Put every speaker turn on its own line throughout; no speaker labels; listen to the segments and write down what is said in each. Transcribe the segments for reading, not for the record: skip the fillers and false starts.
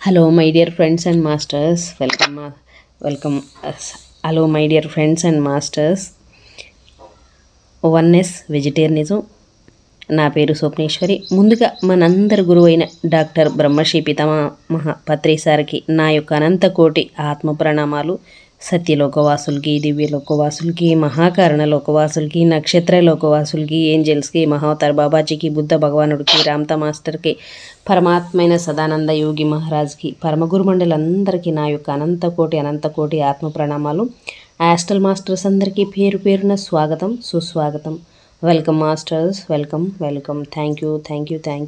Hello, my dear friends and masters. Welcome. Hello, my dear friends and masters. Oneness vegetarianism. నా పేరు స్వప్నేశ్వరి. ముందుగా మనందరి గురువు అయిన డాక్టర్ బ్రహ్మశ్రీ పితామహ పత్రి సార్కి నా యొక్క అనంత కోటి ఆత్మ ప్రణామాలు. సత్యలోకవాసులకి, దివ్యలోకవాసులకి, మహాకారణ లోకవాసులకి, నక్షత్ర లోకవాసులకి, ఏంజల్స్కి, మహావతార్ బాబాజీకి, బుద్ధ భగవానుడికి, రామ్తా మాస్టర్కి, పరమాత్మైన సదానంద యోగి మహారాజ్కి, పరమగురు మండలందరికీ నా యొక్క అనంత కోటి ఆత్మ ప్రణామాలు. ఆస్ట్రల్ మాస్టర్స్ అందరికీ పేరు పేరున స్వాగతం, సుస్వాగతం. Welcome masters, welcome. Thank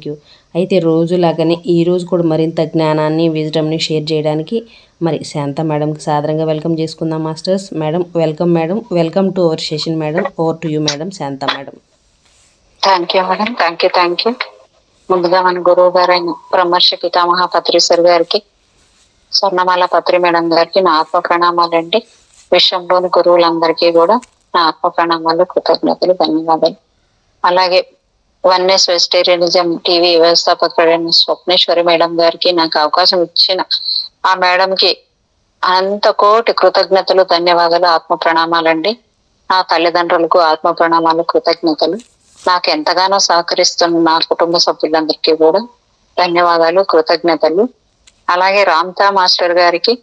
you. అయితే రోజులాగానే ఈరోజు కూడా మరింత జ్ఞానాన్ని, విజ్డమ్ని షేర్ చేయడానికి మరి శాంత మేడంకి సాదరంగా వెల్కమ్ చేసుకుందాం masters. Madam, welcome to our session madam. Over to you madam, Shanta madam.
Thank you madam, thank you. ముందుగా మన గురువు గారైన బ్రహ్మర్షి పితామహ పత్రి సార్ గారికి, స్వర్ణమాల పత్రి మేడం గారికి నా ఆత్మ ప్రణామాలండి. విశ్వంలోని గురువులందరికీ కూడా నా ఆత్మ ప్రణామాలు, కృతజ్ఞతలు, ధన్యవాదాలు. అలాగే oneness vegetarianism TV వ్యవస్థాపకుడైన Swapneshwari madam గారికి, నాకు అవకాశం ఇచ్చిన ఆ మేడంకి అనంత కోటి కృతజ్ఞతలు, ధన్యవాదాలు, ఆత్మ ప్రణామాలండి. నా తల్లిదండ్రులకు ఆత్మ ప్రణామాలు, కృతజ్ఞతలు. నాకు ఎంతగానో సహకరిస్తున్న నా కుటుంబ సభ్యులందరికీ కూడా ధన్యవాదాలు, కృతజ్ఞతలు. అలాగే రామ్తా మాస్టర్ గారికి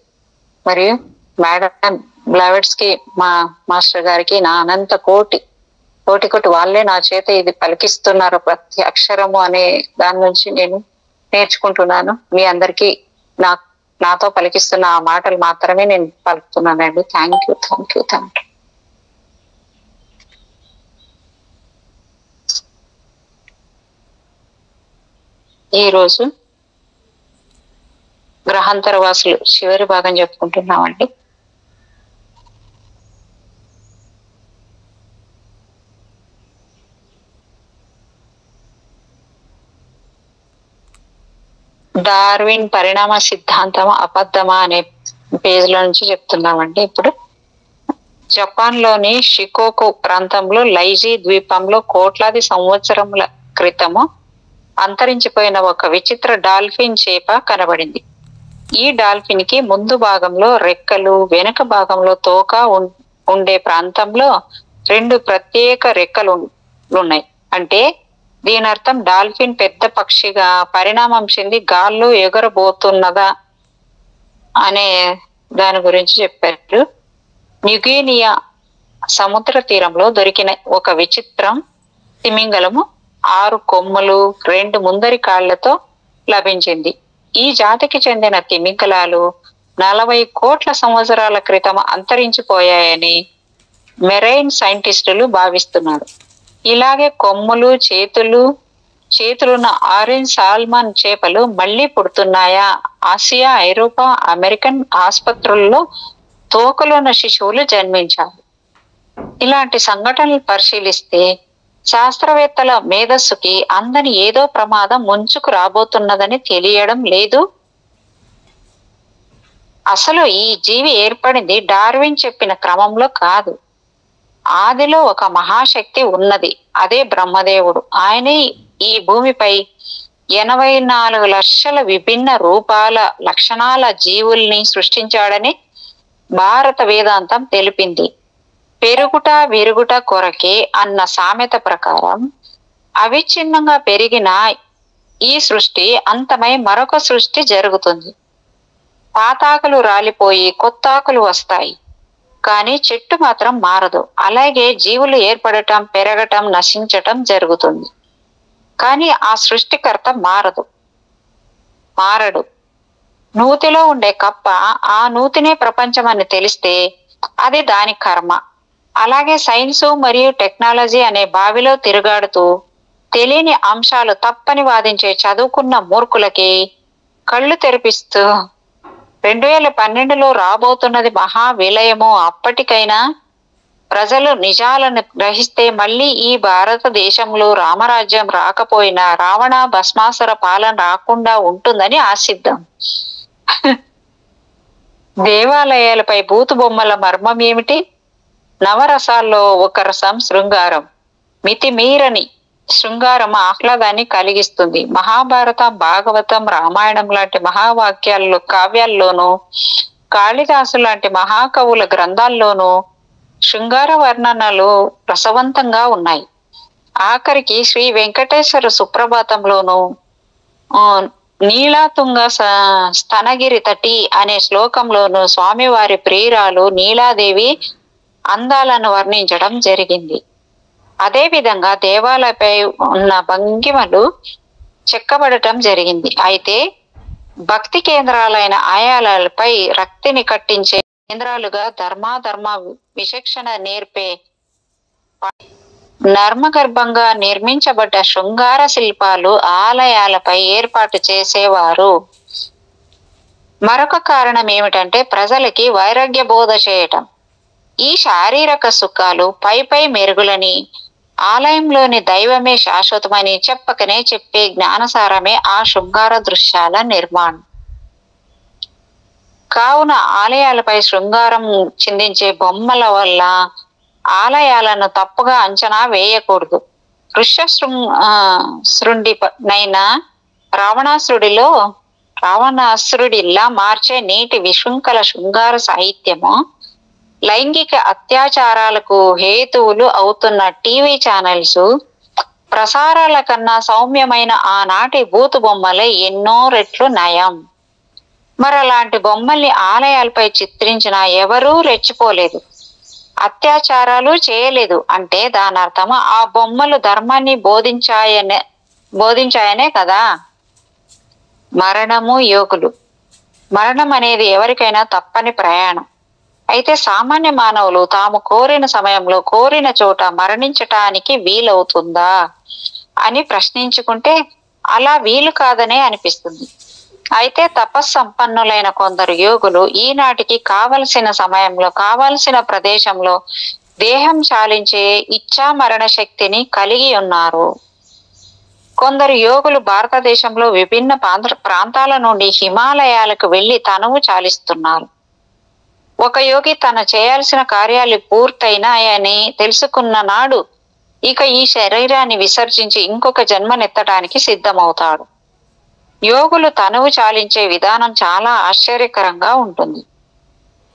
మరియు మేడం బ్లావెట్స్ కి, మా మాస్టర్ గారికి నా అనంత కోటి వాళ్ళే నా చేత ఇది పలికిస్తున్నారు. ప్రతి అక్షరము అనే దాని నుంచి నేను నేర్చుకుంటున్నాను. మీ అందరికీ నాతో పలికిస్తున్న ఆ మాటలు మాత్రమే నేను పలుకుతున్నానండి. Thank you. ఈరోజు గ్రహాంతర వాసులు చివరి భాగం చెప్పుకుంటున్నామండి. డార్విన్ పరిణామ సిద్ధాంతం అబద్ధమా అనే పేజ్లో నుంచి చెప్తున్నామండి. ఇప్పుడు జపాన్ లోని షికోకు ప్రాంతంలో లైజీ ద్వీపంలో కోట్లాది సంవత్సరముల క్రితము అంతరించిపోయిన ఒక విచిత్ర డాల్ఫిన్ చేప కనబడింది. ఈ డాల్ఫిన్ కి ముందు భాగంలో రెక్కలు, వెనుక భాగంలో తోక ఉండే ప్రాంతంలో 2 ప్రత్యేక రెక్కలు ఉన్నాయి. అంటే దీని అర్థం డాల్ఫిన్ పెద్ద పక్షిగా పరిణామం చెంది గాల్లో ఎగరబోతున్నదా అనే దాని గురించి చెప్పారు. న్యూగినియా సముద్ర తీరంలో దొరికిన ఒక విచిత్రం తిమింగలము 6 కొమ్ములు, 2 ముందరి కాళ్లతో లభించింది. ఈ జాతికి చెందిన తిమింగలాలు 40 కోట్ల సంవత్సరాల క్రితం అంతరించిపోయాయని మెరైన్ సైంటిస్టులు భావిస్తున్నారు. ఇలాగే కొమ్ములు, చేతులున్న ఆరెంజ్ సాల్మన్ చేపలు మళ్లీ పుడుతున్నాయా? ఆసియా, ఐరోపా, అమెరికన్ ఆసుపత్రుల్లో తోకలున్న శిశువులు జన్మించారు. ఇలాంటి సంఘటనలు పరిశీలిస్తే శాస్త్రవేత్తల మేధస్సుకి అందని ఏదో ప్రమాదం ముంచుకు రాబోతున్నదని తెలియడం లేదు. అసలు ఈ జీవి ఏర్పడింది డార్విన్ చెప్పిన క్రమంలో కాదు. ఆదిలో ఒక మహాశక్తి ఉన్నది, అదే బ్రహ్మదేవుడు. ఆయనే ఈ భూమిపై 84 లక్షల విభిన్న రూపాల, లక్షణాల జీవుల్ని సృష్టించాడని భారత వేదాంతం తెలిపింది. పెరుగుట విరుగుట కొరకే అన్న సామెత ప్రకారం అవిచ్ఛిన్నంగా పెరిగిన ఈ సృష్టి అంతమై మరొక సృష్టి జరుగుతుంది. పాతాకులు రాలిపోయి కొత్తాకులు వస్తాయి, కానీ చెట్టు మాత్రం మారదు. అలాగే జీవులు ఏర్పడటం, పెరగటం, నశించటం జరుగుతుంది. కానీ ఆ సృష్టికర్త మారడు. నూతిలో ఉండే కప్ప ఆ నూతినే ప్రపంచం అని తెలిస్తే అది దాని కర్మ. అలాగే సైన్సు మరియు టెక్నాలజీ అనే బావిలో తిరుగాడుతూ తెలియని అంశాలు తప్పని వాదించే చదువుకున్న మూర్ఖులకి కళ్ళు తెరిపిస్తూ 2012లో రాబోతున్నది మహా విలయము. అప్పటికైనా ప్రజలు నిజాలను గ్రహిస్తే మళ్ళీ ఈ భారతదేశంలో రామరాజ్యం రాకపోయినా రావణ భస్మాసుర పాలన రాకుండా ఉంటుందని ఆశిద్దాం. దేవాలయాలపై బూతు బొమ్మల మర్మం ఏమిటి? నవరసాల్లో ఒక రసం శృంగారం. మితిమీరని శృంగారం ఆహ్లాదాన్ని కలిగిస్తుంది. మహాభారతం, భాగవతం, రామాయణం లాంటి మహావాక్యాల్లో, కావ్యాల్లోనూ, కాళిదాసు లాంటి మహాకవుల గ్రంథాల్లోనూ శృంగార వర్ణనలు రసవంతంగా ఉన్నాయి. ఆఖరికి శ్రీ వెంకటేశ్వర సుప్రభాతంలోనూ నీలాతుంగ స్తనగిరి తటి అనే శ్లోకంలోనూ స్వామివారి ప్రియురాలు నీలాదేవి అందాలను వర్ణించడం జరిగింది. అదేవిధంగా దేవాలయపై ఉన్న భంగిమలు చెక్కబడటం జరిగింది. అయితే భక్తి కేంద్రాలైన ఆలయాలపై రక్తిని కట్టించే కేంద్రాలుగా ధర్మాధర్మ విచక్షణ నేర్పే నర్మగర్భంగా నిర్మించబడ్డ శృంగార శిల్పాలు ఆలయాలపై ఏర్పాటు చేసేవారు. మరొక కారణం ఏమిటంటే ప్రజలకి వైరాగ్య బోధ చేయటం. ఈ శారీరక సుఖాలు పై మెరుగులని, ఆలయంలోని దైవమే శాశ్వతమని చెప్పకనే చెప్పే జ్ఞానసారమే ఆ శృంగార దృశ్యాల నిర్మాణం. కావున ఆలయాలపై శృంగారం చిందించే బొమ్మల వల్ల ఆలయాలను తప్పుగా అంచనా వేయకూడదు. శృండినైనా రావణాసురుడిలా మార్చే నీటి విశృంఖల శృంగార సాహిత్యము, లైంగిక అత్యాచారాలకు హేతువులు అవుతున్న టీవీ ఛానల్స్ ప్రసారాల కన్నా సౌమ్యమైన ఆనాటి బూతు బొమ్మలే ఎన్నో రెట్లు నయం. మరలాంటి బొమ్మల్ని ఆలయాలపై చిత్రించిన ఎవరూ రెచ్చిపోలేదు, అత్యాచారాలు చేయలేదు అంటే దాని అర్థం ఆ బొమ్మలు ధర్మాన్ని బోధించాయనే కదా. మరణము యోగులు. మరణం అనేది ఎవరికైనా తప్పని ప్రయాణం. అయితే సామాన్య మానవులు తాము కోరిన సమయంలో కోరిన చోట మరణించటానికి వీలవుతుందా అని ప్రశ్నించుకుంటే అలా వీలు కాదనే అనిపిస్తుంది. అయితే తపస్సంపన్నులైన కొందరు యోగులు ఈనాటికి కావలసిన సమయంలో కావలసిన ప్రదేశంలో దేహం చాలించే ఇచ్ఛా మరణ శక్తిని కలిగి ఉన్నారు. కొందరు యోగులు భారతదేశంలో విభిన్న ప్రాంతాల నుండి హిమాలయాలకు వెళ్లి తనువు చాలిస్తున్నారు. ఒక యోగి తన చేయాల్సిన కార్యాలు పూర్తయినాయని తెలుసుకున్న నాడు ఇక ఈ శరీరాన్ని విసర్జించి ఇంకొక జన్మనెత్తడానికి సిద్ధమవుతాడు. యోగులు తనువు చాలించే విధానం చాలా ఆశ్చర్యకరంగా ఉంటుంది.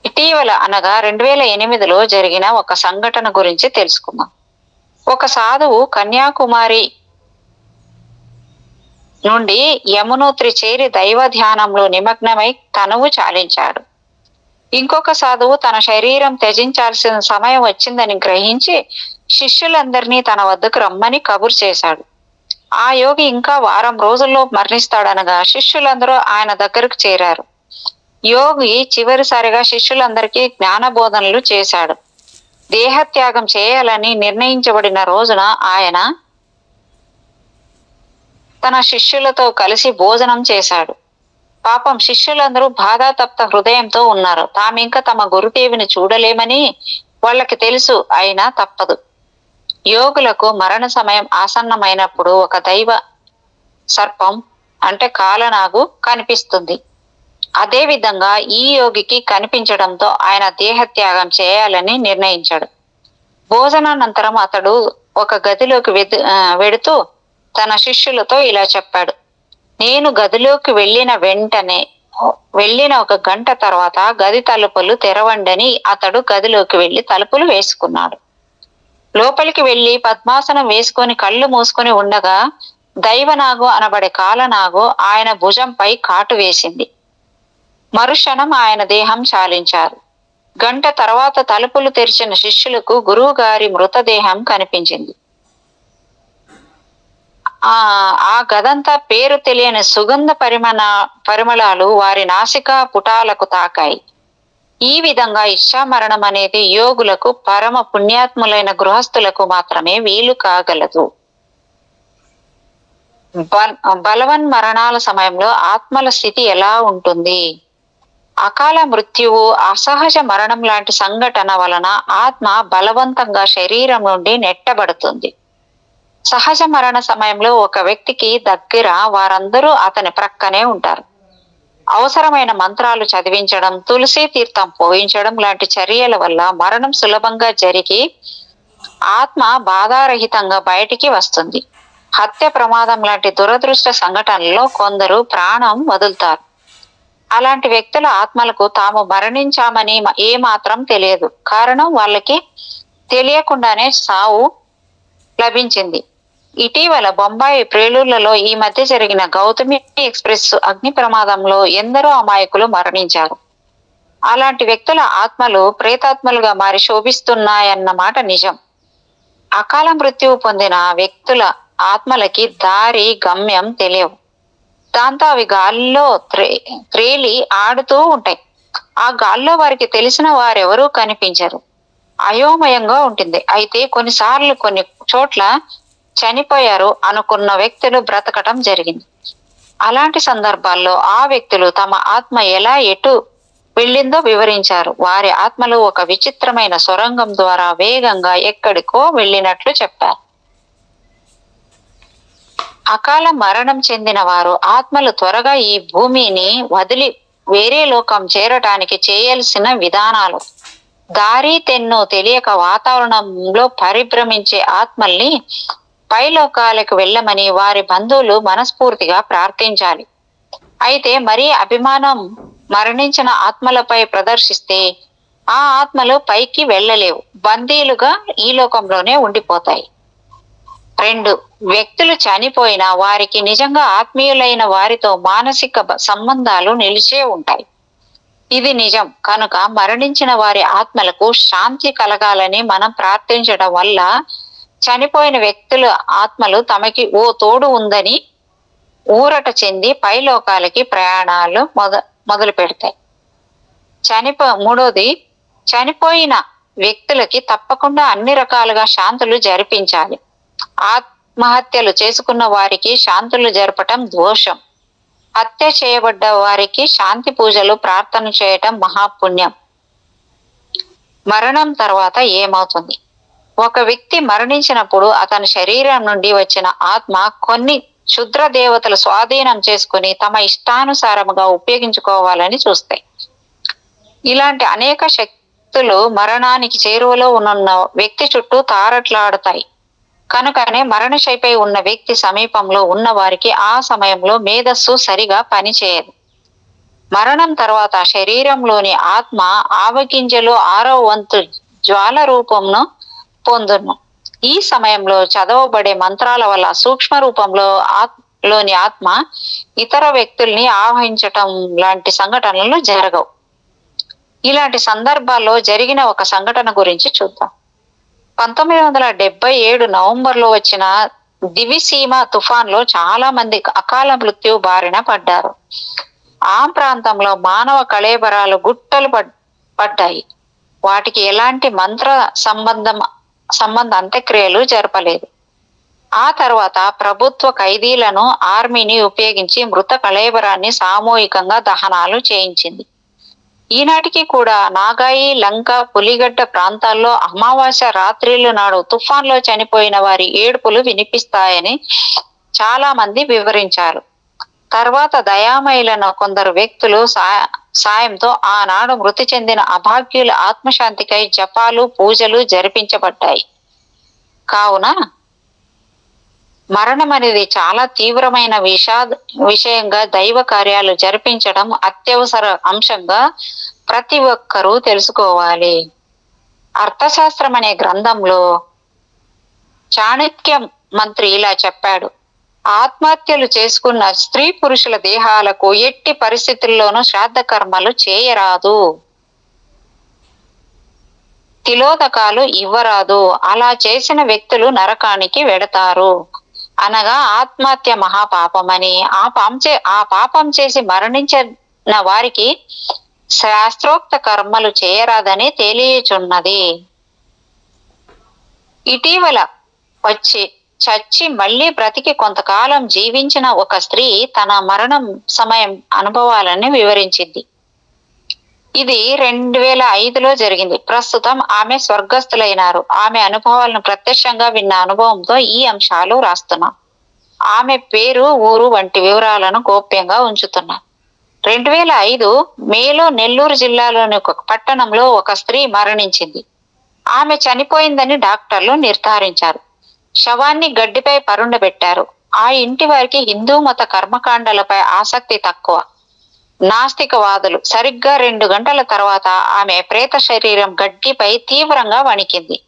ఇటీవల అనగా 2008లో జరిగిన ఒక సంఘటన గురించి తెలుసుకుందాం. ఒక సాధువు కన్యాకుమారి నుండి యమునోత్రి చేరి దైవ ధ్యానంలో నిమగ్నమై తనువు చాలించాడు. ఇంకొక సాధువు తన శరీరం త్యజించాల్సిన సమయం వచ్చిందని గ్రహించి శిష్యులందరినీ తన వద్దకు రమ్మని కబురు చేశాడు. ఆ యోగి ఇంకా వారం రోజుల్లో మరణిస్తాడనగా శిష్యులందరూ ఆయన దగ్గరకు చేరారు. యోగి చివరిసారిగా శిష్యులందరికీ జ్ఞానబోధనలు చేశాడు. దేహత్యాగం చేయాలని నిర్ణయించబడిన రోజున ఆయన తన శిష్యులతో కలిసి భోజనం చేశాడు. పాపం శిష్యులందరూ బాధాతప్త హృదయంతో ఉన్నారు. తామింకా తమ గురుదేవిని చూడలేమని వాళ్ళకి తెలుసు, అయినా తప్పదు. యోగులకు మరణ సమయం ఆసన్నమైనప్పుడు ఒక దైవ సర్పం అంటే కాలనాగు కనిపిస్తుంది. అదే విధంగా ఈ యోగికి కనిపించడంతో ఆయన దేహత్యాగం చేయాలని నిర్ణయించాడు. భోజనానంతరం అతడు ఒక గదిలోకి వెడుతూ తన శిష్యులతో ఇలా చెప్పాడు: నేను గదిలోకి వెళ్ళిన ఒక గంట తర్వాత గది తలుపులు తెరవండని అతడు గదిలోకి వెళ్లి తలుపులు వేసుకున్నాడు. లోపలికి వెళ్లి పద్మాసనం వేసుకొని కళ్ళు మూసుకొని ఉండగా దైవనాగు అనబడే కాలనాగు ఆయన భుజంపై కాటు వేసింది. మరుక్షణం ఆయన దేహం చాలించారు. గంట తర్వాత తలుపులు తెరిచిన శిష్యులకు గురువు గారి మృతదేహం కనిపించింది. ఆ గదంతా పేరు తెలియని సుగంధ పరిమళాలు వారి నాసికా పుటాలకు తాకాయి. ఈ విధంగా ఇచ్ఛామరణం అనేది యోగులకు, పరమ పుణ్యాత్ములైన గృహస్థులకు మాత్రమే వీలు కాగలదు. బలవన్ మరణాల సమయంలో ఆత్మల స్థితి ఎలా ఉంటుంది? అకాల మృత్యువు, అసహజ మరణం లాంటి సంఘటన వలన ఆత్మ బలవంతంగా శరీరం నుండి నెట్టబడుతుంది. సహజ మరణ సమయంలో ఒక వ్యక్తికి దగ్గర వారందరూ అతని ప్రక్కనే ఉంటారు. అవసరమైన మంత్రాలు చదివించడం, తులసి తీర్థం పోయించడం లాంటి చర్యల వల్ల మరణం సులభంగా జరిగి ఆత్మ బాధారహితంగా బయటికి వస్తుంది. హత్య ప్రమాదం లాంటి దురదృష్ట సంఘటనల్లో కొందరు ప్రాణం వదులుతారు. అలాంటి వ్యక్తుల ఆత్మలకు తాము మరణించామని ఏమాత్రం తెలియదు. కారణం వాళ్ళకి తెలియకుండానే సావు లభించింది. ఇటీవల బొంబాయి ప్రేలూర్లలో ఈ మధ్య జరిగిన గౌతమి ఎక్స్ప్రెస్ అగ్ని ప్రమాదంలో ఎందరో అమాయకులు మరణించారు. అలాంటి వ్యక్తుల ఆత్మలు ప్రేతాత్మలుగా మారి శోభిస్తున్నాయన్నమాట నిజం. అకాల మృత్యువు పొందిన వ్యక్తుల ఆత్మలకి దారి గమ్యం తెలియవు. దాంతో అవి గాలిలో త్రేలి ఆడుతూ ఉంటాయి. ఆ గాల్లో వారికి తెలిసిన వారెవరూ కనిపించరు. అయోమయంగా ఉంటుంది. అయితే కొన్నిసార్లు కొన్ని చోట్ల చనిపోయారు అనుకున్న వ్యక్తులు బ్రతకటం జరిగింది. అలాంటి సందర్భాల్లో ఆ వ్యక్తులు తమ ఆత్మ ఎలా ఎటు వెళ్ళిందో వివరించారు. వారి ఆత్మలు ఒక విచిత్రమైన సొరంగం ద్వారా వేగంగా ఎక్కడికో వెళ్ళినట్లు చెప్పారు. అకాల మరణం చెందిన వారు ఆత్మలు త్వరగా ఈ భూమిని వదిలి వేరే లోకం చేరటానికి చేయాల్సిన విధానాలు. దారి తెన్ను తెలియక వాతావరణంలో పరిభ్రమించే ఆత్మల్ని పైలోకాలకు వెళ్ళమని వారి బంధువులు మనస్ఫూర్తిగా ప్రార్థించాలి. అయితే మరీ అభిమానం మరణించిన ఆత్మలపై ప్రదర్శిస్తే ఆ ఆత్మలు పైకి వెళ్ళలేవు, బందీలుగా ఈ లోకంలోనే ఉండిపోతాయి. 2. వ్యక్తులు చనిపోయినా వారికి నిజంగా ఆత్మీయులైన వారితో మానసిక సంబంధాలు నిలిచే ఉంటాయి. ఇది నిజం. కనుక మరణించిన వారి ఆత్మలకు శాంతి కలగాలని మనం ప్రార్థించడం వల్ల చనిపోయిన వ్యక్తుల ఆత్మలు తమకి ఓ తోడు ఉందని ఊరట చెంది పైలోకాలకి ప్రయాణాలు మొదలు పెడతాయి. 3. చనిపోయిన వ్యక్తులకి తప్పకుండా అన్ని రకాలుగా శాంతులు జరిపించాలి. ఆత్మహత్యలు చేసుకున్న వారికి శాంతులు జరపటం దోషం. హత్య చేయబడ్డ వారికి శాంతి పూజలు ప్రార్థన చేయటం మహాపుణ్యం. మరణం తర్వాత ఏమవుతుంది? ఒక వ్యక్తి మరణించినప్పుడు అతని శరీరం నుండి వచ్చిన ఆత్మ కొన్ని క్షుద్ర దేవతలు స్వాధీనం చేసుకుని తమ ఇష్టానుసారముగా ఉపయోగించుకోవాలని చూస్తాయి. ఇలాంటి అనేక శక్తులు మరణానికి చేరువలో ఉన్న వ్యక్తి చుట్టూ తారట్లాడుతాయి. కనుకనే మరణశైపై ఉన్న వ్యక్తి సమీపంలో ఉన్న వారికి ఆ సమయంలో మేధస్సు సరిగా పనిచేయదు. మరణం తర్వాత శరీరంలోని ఆత్మ ఆవగింజలో 6వ వంతు జ్వాల రూపంను పొందును. ఈ సమయంలో చదవబడే మంత్రాల వల్ల సూక్ష్మ రూపంలో లోని ఆత్మ ఇతర వ్యక్తుల్ని ఆవహించటం లాంటి సంఘటనలు జరగవు. ఇలాంటి సందర్భాల్లో జరిగిన ఒక సంఘటన గురించి చూద్దాం. 1977 నవంబర్లో వచ్చిన దివిసీమ తుఫాన్లో చాలా మంది అకాల మృత్యు బారిన పడ్డారు. ఆ ప్రాంతంలో మానవ కళేబరాలు గుట్టలు పడ్డాయి. వాటికి ఎలాంటి మంత్ర సంబంధ అంత్యక్రియలు జరపలేదు. ఆ తర్వాత ప్రభుత్వ ఖైదీలను, ఆర్మీని ఉపయోగించి మృత కళేబరాన్ని సామూహికంగా దహనాలు చేయించింది. ఈనాటికి కూడా నాగాయి, లంక, పులిగడ్డ ప్రాంతాల్లో అమావాస్య రాత్రిళ్ళు నాడు తుఫాన్లో చనిపోయిన వారి ఏడుపులు వినిపిస్తాయని చాలా మంది వివరించారు. తర్వాత దయామయులైన కొందరు వ్యక్తులు సాయంతో ఆనాడు మృతి చెందిన అభాగ్యుల ఆత్మశాంతికై జపాలు, పూజలు జరిపించబడ్డాయి. కావున మరణం అనేది చాలా తీవ్రమైన విషయంగా దైవ కార్యాలు జరిపించడం అత్యవసర అంశంగా ప్రతి ఒక్కరూ తెలుసుకోవాలి. అర్థశాస్త్రం అనే గ్రంథంలో చాణక్య మంత్రి ఇలా చెప్పాడు: ఆత్మహత్యలు చేసుకున్న స్త్రీ పురుషుల దేహాలకు ఎట్టి పరిస్థితుల్లోనూ శ్రాద్ధ కర్మలు చేయరాదు, తిలోదకాలు ఇవ్వరాదు. అలా చేసిన వ్యక్తులు నరకానికి వెడతారు. అనగా ఆత్మహత్య మహాపాపమని, ఆ పాపం చేసి మరణించిన వారికి శాస్త్రోక్త కర్మలు చేయరాదని తెలియచున్నది. ఇటీవల చచ్చి మళ్లీ బ్రతికి కొంతకాలం జీవించిన ఒక స్త్రీ తన మరణం సమయం అనుభవాలని వివరించింది. ఇది 2005లో జరిగింది. ప్రస్తుతం ఆమె స్వర్గస్థులైనారు. ఆమె అనుభవాలను ప్రత్యక్షంగా విన్న అనుభవంతో ఈ అంశాలు రాస్తున్నాం. ఆమె పేరు, ఊరు వంటి వివరాలను గోప్యంగా ఉంచుతున్నాం. 2005 మేలో నెల్లూరు జిల్లాలోని ఒక పట్టణంలో ఒక స్త్రీ మరణించింది. ఆమె చనిపోయిందని డాక్టర్లు నిర్ధారించారు. శవాన్ని గడ్డిపై పరుండబెట్టారు. ఆ ఇంటి వారికి హిందూ మత కర్మకాండలపై ఆసక్తి తక్కువ. నాస్తికవాదులు. సరిగ్గా 2 గంటల తర్వాత ఆమె ప్రేత శరీరం గడ్డిపై తీవ్రంగా వణికింది.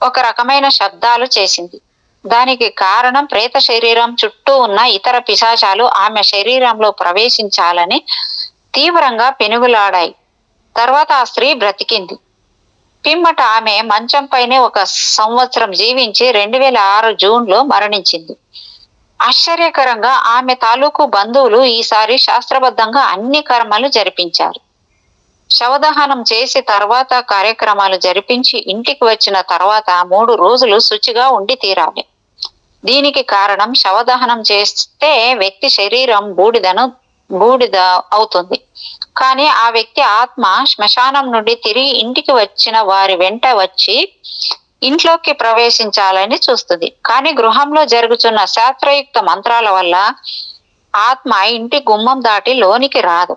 ఒక రకమైన శబ్దాలు చేసింది. దానికి కారణం ప్రేత శరీరం చుట్టూ ఉన్న ఇతర పిశాచాలు ఆమె శరీరంలో ప్రవేశించాలని తీవ్రంగా పెనుగులాడాయి. తర్వాత ఆ స్త్రీ బ్రతికింది. పిమ్మట ఆమె మంచంపైనే 1 సంవత్సరం జీవించి 2006 జూన్లో మరణించింది. ఆశ్చర్యకరంగా ఆమె తాలూకు బంధువులు ఈసారి శాస్త్రబద్ధంగా అన్ని కర్మలు జరిపించారు. శవదహనం చేసి తర్వాత కార్యక్రమాలు జరిపించి ఇంటికి వచ్చిన తర్వాత 3 రోజులు శుచిగా ఉండి తీరాలి. దీనికి కారణం శవదహనం చేస్తే వ్యక్తి శరీరం బూడిద అవుతుంది. కానీ ఆ వ్యక్తి ఆత్మ శ్మశానం నుండి తిరిగి ఇంటికి వచ్చిన వారి వెంట వచ్చి ఇంట్లోకి ప్రవేశించాలని చూస్తుంది. కానీ గృహంలో జరుగుతున్న శాస్త్రయుక్త మంత్రాల వల్ల ఆత్మ ఇంటి గుమ్మం దాటి లోనికి రాదు.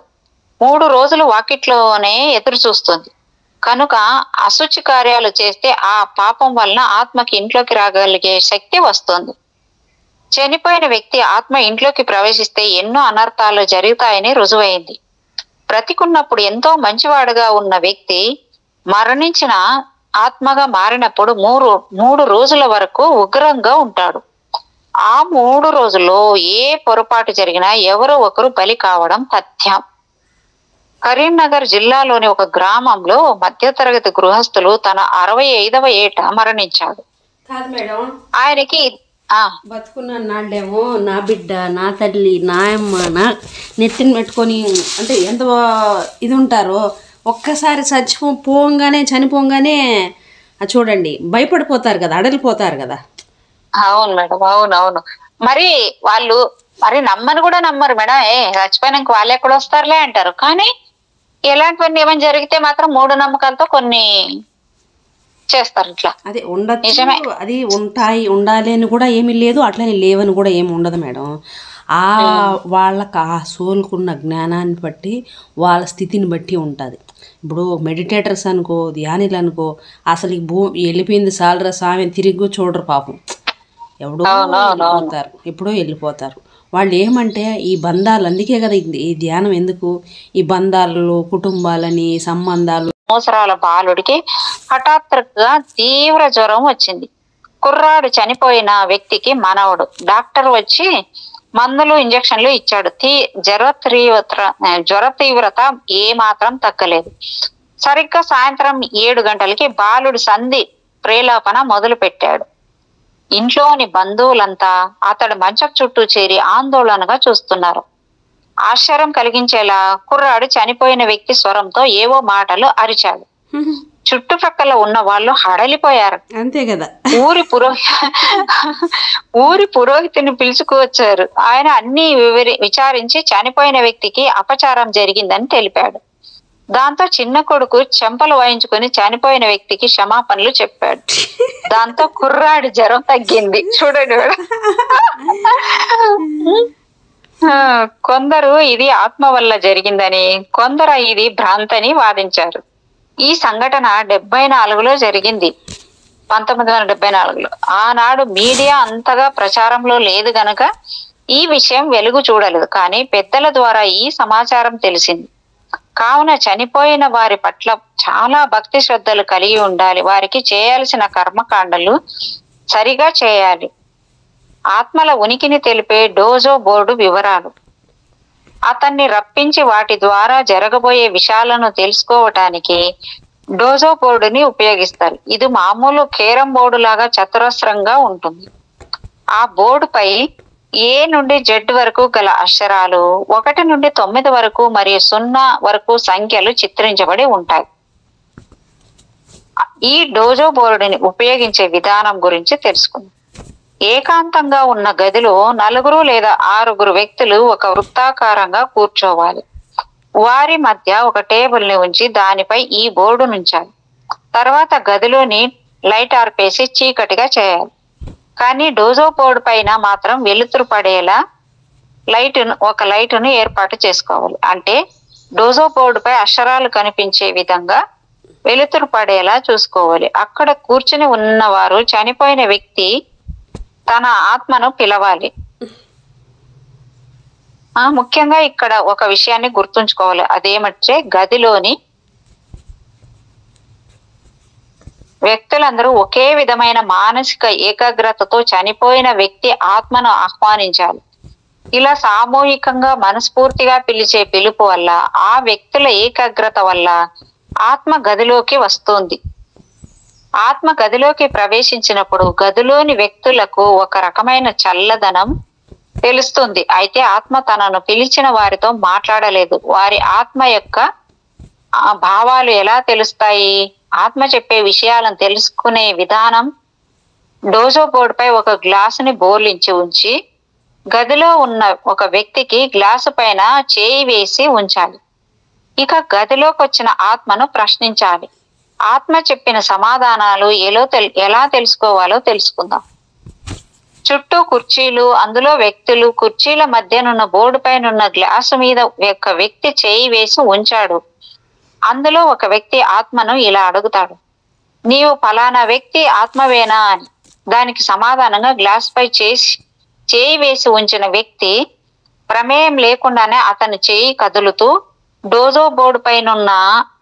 3 రోజులు వాకిట్లోనే ఎదురు చూస్తుంది. కనుక అశుచి కార్యాలు చేస్తే ఆ పాపం వలన ఆత్మకి ఇంట్లోకి రాగలిగే శక్తి వస్తుంది. చనిపోయిన వ్యక్తి ఆత్మ ఇంట్లోకి ప్రవేశిస్తే ఎన్నో అనర్థాలు జరుగుతాయని రుజువైంది. బ్రతికున్నప్పుడు ఎంతో మంచివాడుగా ఉన్న వ్యక్తి మరణించిన ఆత్మగా మారినప్పుడు 3 రోజుల వరకు ఉగ్రంగా ఉంటాడు. ఆ 3 రోజుల్లో ఏ పొరపాటు జరిగినా ఎవరో ఒకరు బలి కావడం తథ్యం. కరీంనగర్ జిల్లాలోని ఒక గ్రామంలో మధ్యతరగతి గృహస్థులు తన 65వ ఏట మరణించాడు.
కాదు మేడం,
ఆయనకి
బతుకున్న నాళ్ళేమో నా బిడ్డ, నా తల్లి, నా అమ్మ, నా నెత్తిని పెట్టుకొని అంటే ఎంత ఇది ఉంటారో, ఒక్కసారి చనిపోగానే చూడండి భయపడిపోతారు కదా, అడలిపోతారు కదా.
అవును మేడం, అవునవును. మరి వాళ్ళు నమ్మని కూడా నమ్మరు మేడం. చచ్చిపోయినాక వాళ్ళు ఎక్కడ వస్తారులే అంటారు. కానీ ఎలాంటివన్నీ ఏమైనా జరిగితే మాత్రం మూఢనమ్మకాలతో కొన్ని చేస్తారు. ఇట్లా
అదే ఉండొచ్చు, అది ఉండాలి అని కూడా ఏమీ లేదు, అట్లనే లేవని కూడా ఏమి ఉండదు మేడం. వాళ్ళకి ఆ సోల్కున్న జ్ఞానాన్ని బట్టి వాళ్ళ స్థితిని బట్టి ఉంటుంది. ఇప్పుడు మెడిటేటర్స్ అనుకో, ధ్యానులు అనుకో, అసలు వెళ్ళిపోయింది సాలరా స్వామి తిరిగి చూడరు పాపం. ఎప్పుడో వెళ్ళిపోతారు. వాళ్ళు ఏమంటే ఈ బంధాలు, అందుకే కదా ఈ ధ్యానం ఎందుకు, ఈ బంధాలు, కుటుంబాలని, సంబంధాలు.
సంవత్సరాల బాలుడికి హఠాత్తుగా తీవ్ర జ్వరం వచ్చింది. కుర్రాడు చనిపోయిన వ్యక్తికి మనవడు. డాక్టర్ వచ్చి మందులు, ఇంజక్షన్లు ఇచ్చాడు. జ్వర తీవ్రత ఏ మాత్రం తగ్గలేదు. సరిగ్గా సాయంత్రం 7 గంటలకి బాలుడు సంధి ప్రేలాపన మొదలు పెట్టాడు. ఇంట్లోని బంధువులంతా అతడు మంచం చుట్టూ చేరి ఆందోళనగా చూస్తున్నారు. ఆశ్చర్యం కలిగించేలా కుర్రాడు చనిపోయిన వ్యక్తి స్వరంతో ఏవో మాటలు అరిచాడు. చుట్టుపక్కల ఉన్న వాళ్ళు హడలిపోయారు.
అంతే కదా.
ఊరి పురోహితుని పిలుచుకువచ్చారు. ఆయన అన్ని విచారించి చనిపోయిన వ్యక్తికి అపచారం జరిగిందని తెలిపాడు. దాంతో చిన్న కొడుకు చెంపలు వాయించుకుని చనిపోయిన వ్యక్తికి క్షమాపణలు చెప్పాడు. దాంతో కుర్రాడి జ్వరం తగ్గింది. చూడండి మేడం. కొందరు ఇది ఆత్మ వల్ల జరిగిందని, కొందరు ఇది భ్రాంతని వాదించారు. ఈ సంఘటన 74లో జరిగింది, 1974లో. ఆనాడు మీడియా అంతగా ప్రచారంలో లేదు గనక ఈ విషయం వెలుగు చూడలేదు. కానీ పెద్దల ద్వారా ఈ సమాచారం తెలిసింది. కావున చనిపోయిన వారి పట్ల చాలా భక్తి శ్రద్ధలు కలిగి ఉండాలి. వారికి చేయాల్సిన కర్మకాండలు సరిగా చేయాలి. ఆత్మల ఉనికిని తెలిపే డోజో బోర్డు వివరాలు. అతన్ని రప్పించి వాటి ద్వారా జరగబోయే విషయాలను తెలుసుకోవటానికి డోజో బోర్డుని ఉపయోగిస్తారు. ఇది మామూలు కేరం బోర్డు లాగా చతురస్రంగా ఉంటుంది. ఆ బోర్డుపై A నుండి Z వరకు గల అక్షరాలు, 1 నుండి 9 వరకు మరియు 0 వరకు సంఖ్యలు చిత్రించబడి ఉంటాయి. ఈ డోజో బోర్డుని ఉపయోగించే విధానం గురించి తెలుసుకుందాం. ఏకాంతంగా ఉన్న గదిలో 4 లేదా 6 వ్యక్తులు ఒక వృత్తాకారంగా కూర్చోవాలి. వారి మధ్య ఒక టేబుల్ ని ఉంచి దానిపై ఈ బోర్డు నుంచాలి. తర్వాత గదిలోని లైట్ ఆర్పేసి చీకటిగా చేయాలి. కానీ డోజో బోర్డు పైన మాత్రం వెలుతురు పడేలా ఒక లైటును ఏర్పాటు చేసుకోవాలి. అంటే డోజో బోర్డుపై అక్షరాలు కనిపించే విధంగా వెలుతురు పడేలా చూసుకోవాలి. అక్కడ కూర్చుని ఉన్నవారు చనిపోయిన వ్యక్తి తన ఆత్మను పిలవాలి. ముఖ్యంగా ఇక్కడ ఒక విషయాన్ని గుర్తుంచుకోవాలి. అదేమంటే గదిలోని వ్యక్తులందరూ ఒకే విధమైన మానసిక ఏకాగ్రతతో చనిపోయిన వ్యక్తి ఆత్మను ఆహ్వానించాలి. ఇలా సామూహికంగా మనస్ఫూర్తిగా పిలిచే పిలుపు వల్ల ఆ వ్యక్తుల ఏకాగ్రత వల్ల ఆత్మ గదిలోకి వస్తుంది. ఆత్మ గదిలోకి ప్రవేశించినప్పుడు గదిలోని వ్యక్తులకు ఒక రకమైన చల్లదనం తెలుస్తుంది. అయితే ఆత్మ తనను పిలిచిన వారితో మాట్లాడలేదు. వారి ఆత్మ యొక్క భావాలు ఎలా తెలుస్తాయి? ఆత్మ చెప్పే విషయాలను తెలుసుకునే విధానం డోజో బోర్డుపై ఒక గ్లాసుని బోర్లించి ఉంచి గదిలో ఉన్న ఒక వ్యక్తికి గ్లాసు పైన చేయి వేసి ఉంచాలి. ఇక గదిలోకి వచ్చిన ఆత్మను ప్రశ్నించాలి. ఆత్మ చెప్పిన సమాధానాలు ఎలా తెలుసుకోవాలో తెలుసుకుందాం. చుట్టూ కుర్చీలు, అందులో వ్యక్తులు. కుర్చీల మధ్యనున్న బోర్డు పైన గ్లాసు మీద ఒక వ్యక్తి చేయి వేసి ఉంచాడు. అందులో ఒక వ్యక్తి ఆత్మను ఇలా అడుగుతాడు, నీవు ఫలానా వ్యక్తి ఆత్మవేనా అని. దానికి సమాధానంగా గ్లాస్ పై చేయి వేసి ఉంచిన వ్యక్తి ప్రమేయం లేకుండానే అతని చేయి కదులుతూ డోజో బోర్డు పైన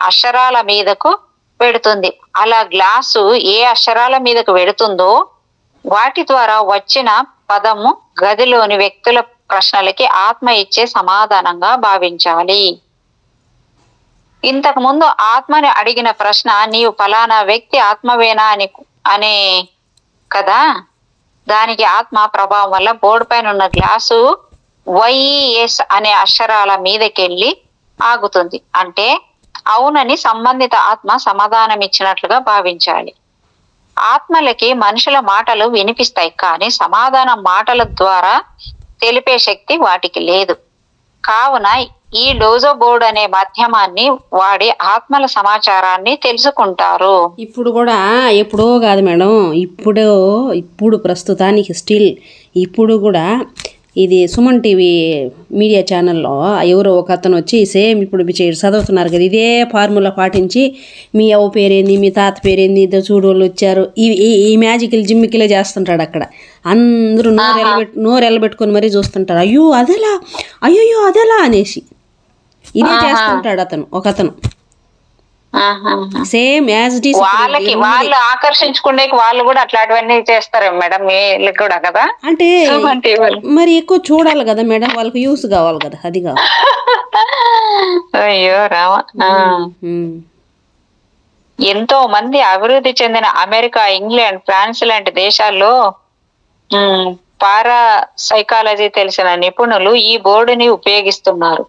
అక్షరాల మీదకు పెడుతుంది. అలా గ్లాసు ఏ అక్షరాల మీదకు వెడుతుందో వాటి ద్వారా వచ్చిన పదము గదిలోని వ్యక్తుల ప్రశ్నలకి ఆత్మ ఇచ్చే సమాధానంగా భావించాలి. ఇంతకు ముందు ఆత్మని అడిగిన ప్రశ్న నీవు ఫలానా వ్యక్తి ఆత్మవేనా అనే కదా. దానికి ఆత్మ ప్రభావం వల్ల బోర్డు పైన ఉన్న గ్లాసు వైఎస్ అనే అక్షరాల మీదకెళ్ళి ఆగుతుంది. అంటే అవునని సంబంధిత ఆత్మ సమాధానం ఇచ్చినట్లుగా భావించాలి. ఆత్మలకి మనుషుల మాటలు వినిపిస్తాయి, కానీ సమాధానం మాటల ద్వారా తెలిపే శక్తి వాటికి లేదు. కావున ఈ డోజో బోర్డు అనే మాధ్యమాన్ని వాడి ఆత్మల సమాచారాన్ని తెలుసుకుంటారు.
ఇప్పుడు కూడా ఎప్పుడో కాదు మేడం, ఇప్పుడు ప్రస్తుతానికి స్టిల్ ఇప్పుడు కూడా ఇది సుమన్ టీవీ మీడియా ఛానల్లో ఎవరో ఒక అతను వచ్చి సేమ్ ఇప్పుడు చదువుతున్నారు కదా, ఇదే ఫార్ములా పాటించి మీ అవ్వ పేరేంది, మీ తాత పేరేంది, ఇద్దరు చూడు వాళ్ళు వచ్చారు, ఈ మ్యాజికల్ జిమ్మికిలే చేస్తుంటాడు. అక్కడ అందరూ నోరెళ్ళబెట్టుకొని మరీ చూస్తుంటారు. అయ్యో అదెలా అనేసి ఇదే చేస్తుంటాడు ఒకతను. Same as it is.
వాళ్ళు ఆకర్షించుకునే వాళ్ళు కూడా అట్లాంటివన్నీ చేస్తారు మేడం, వీళ్ళకి కూడా కదా.
అంటే మరి ఎక్కువ చూడాలి కదా మేడం, వాళ్ళకి యూస్ కావాలి కదా, అది కావాలి.
అయ్యో రామ. ఎంతో మంది అభివృద్ధి చెందిన అమెరికా, ఇంగ్లాండ్, ఫ్రాన్స్ లాంటి దేశాల్లో పారా సైకాలజీ తెలిసిన నిపుణులు ఈ బోర్డుని ఉపయోగిస్తున్నారు.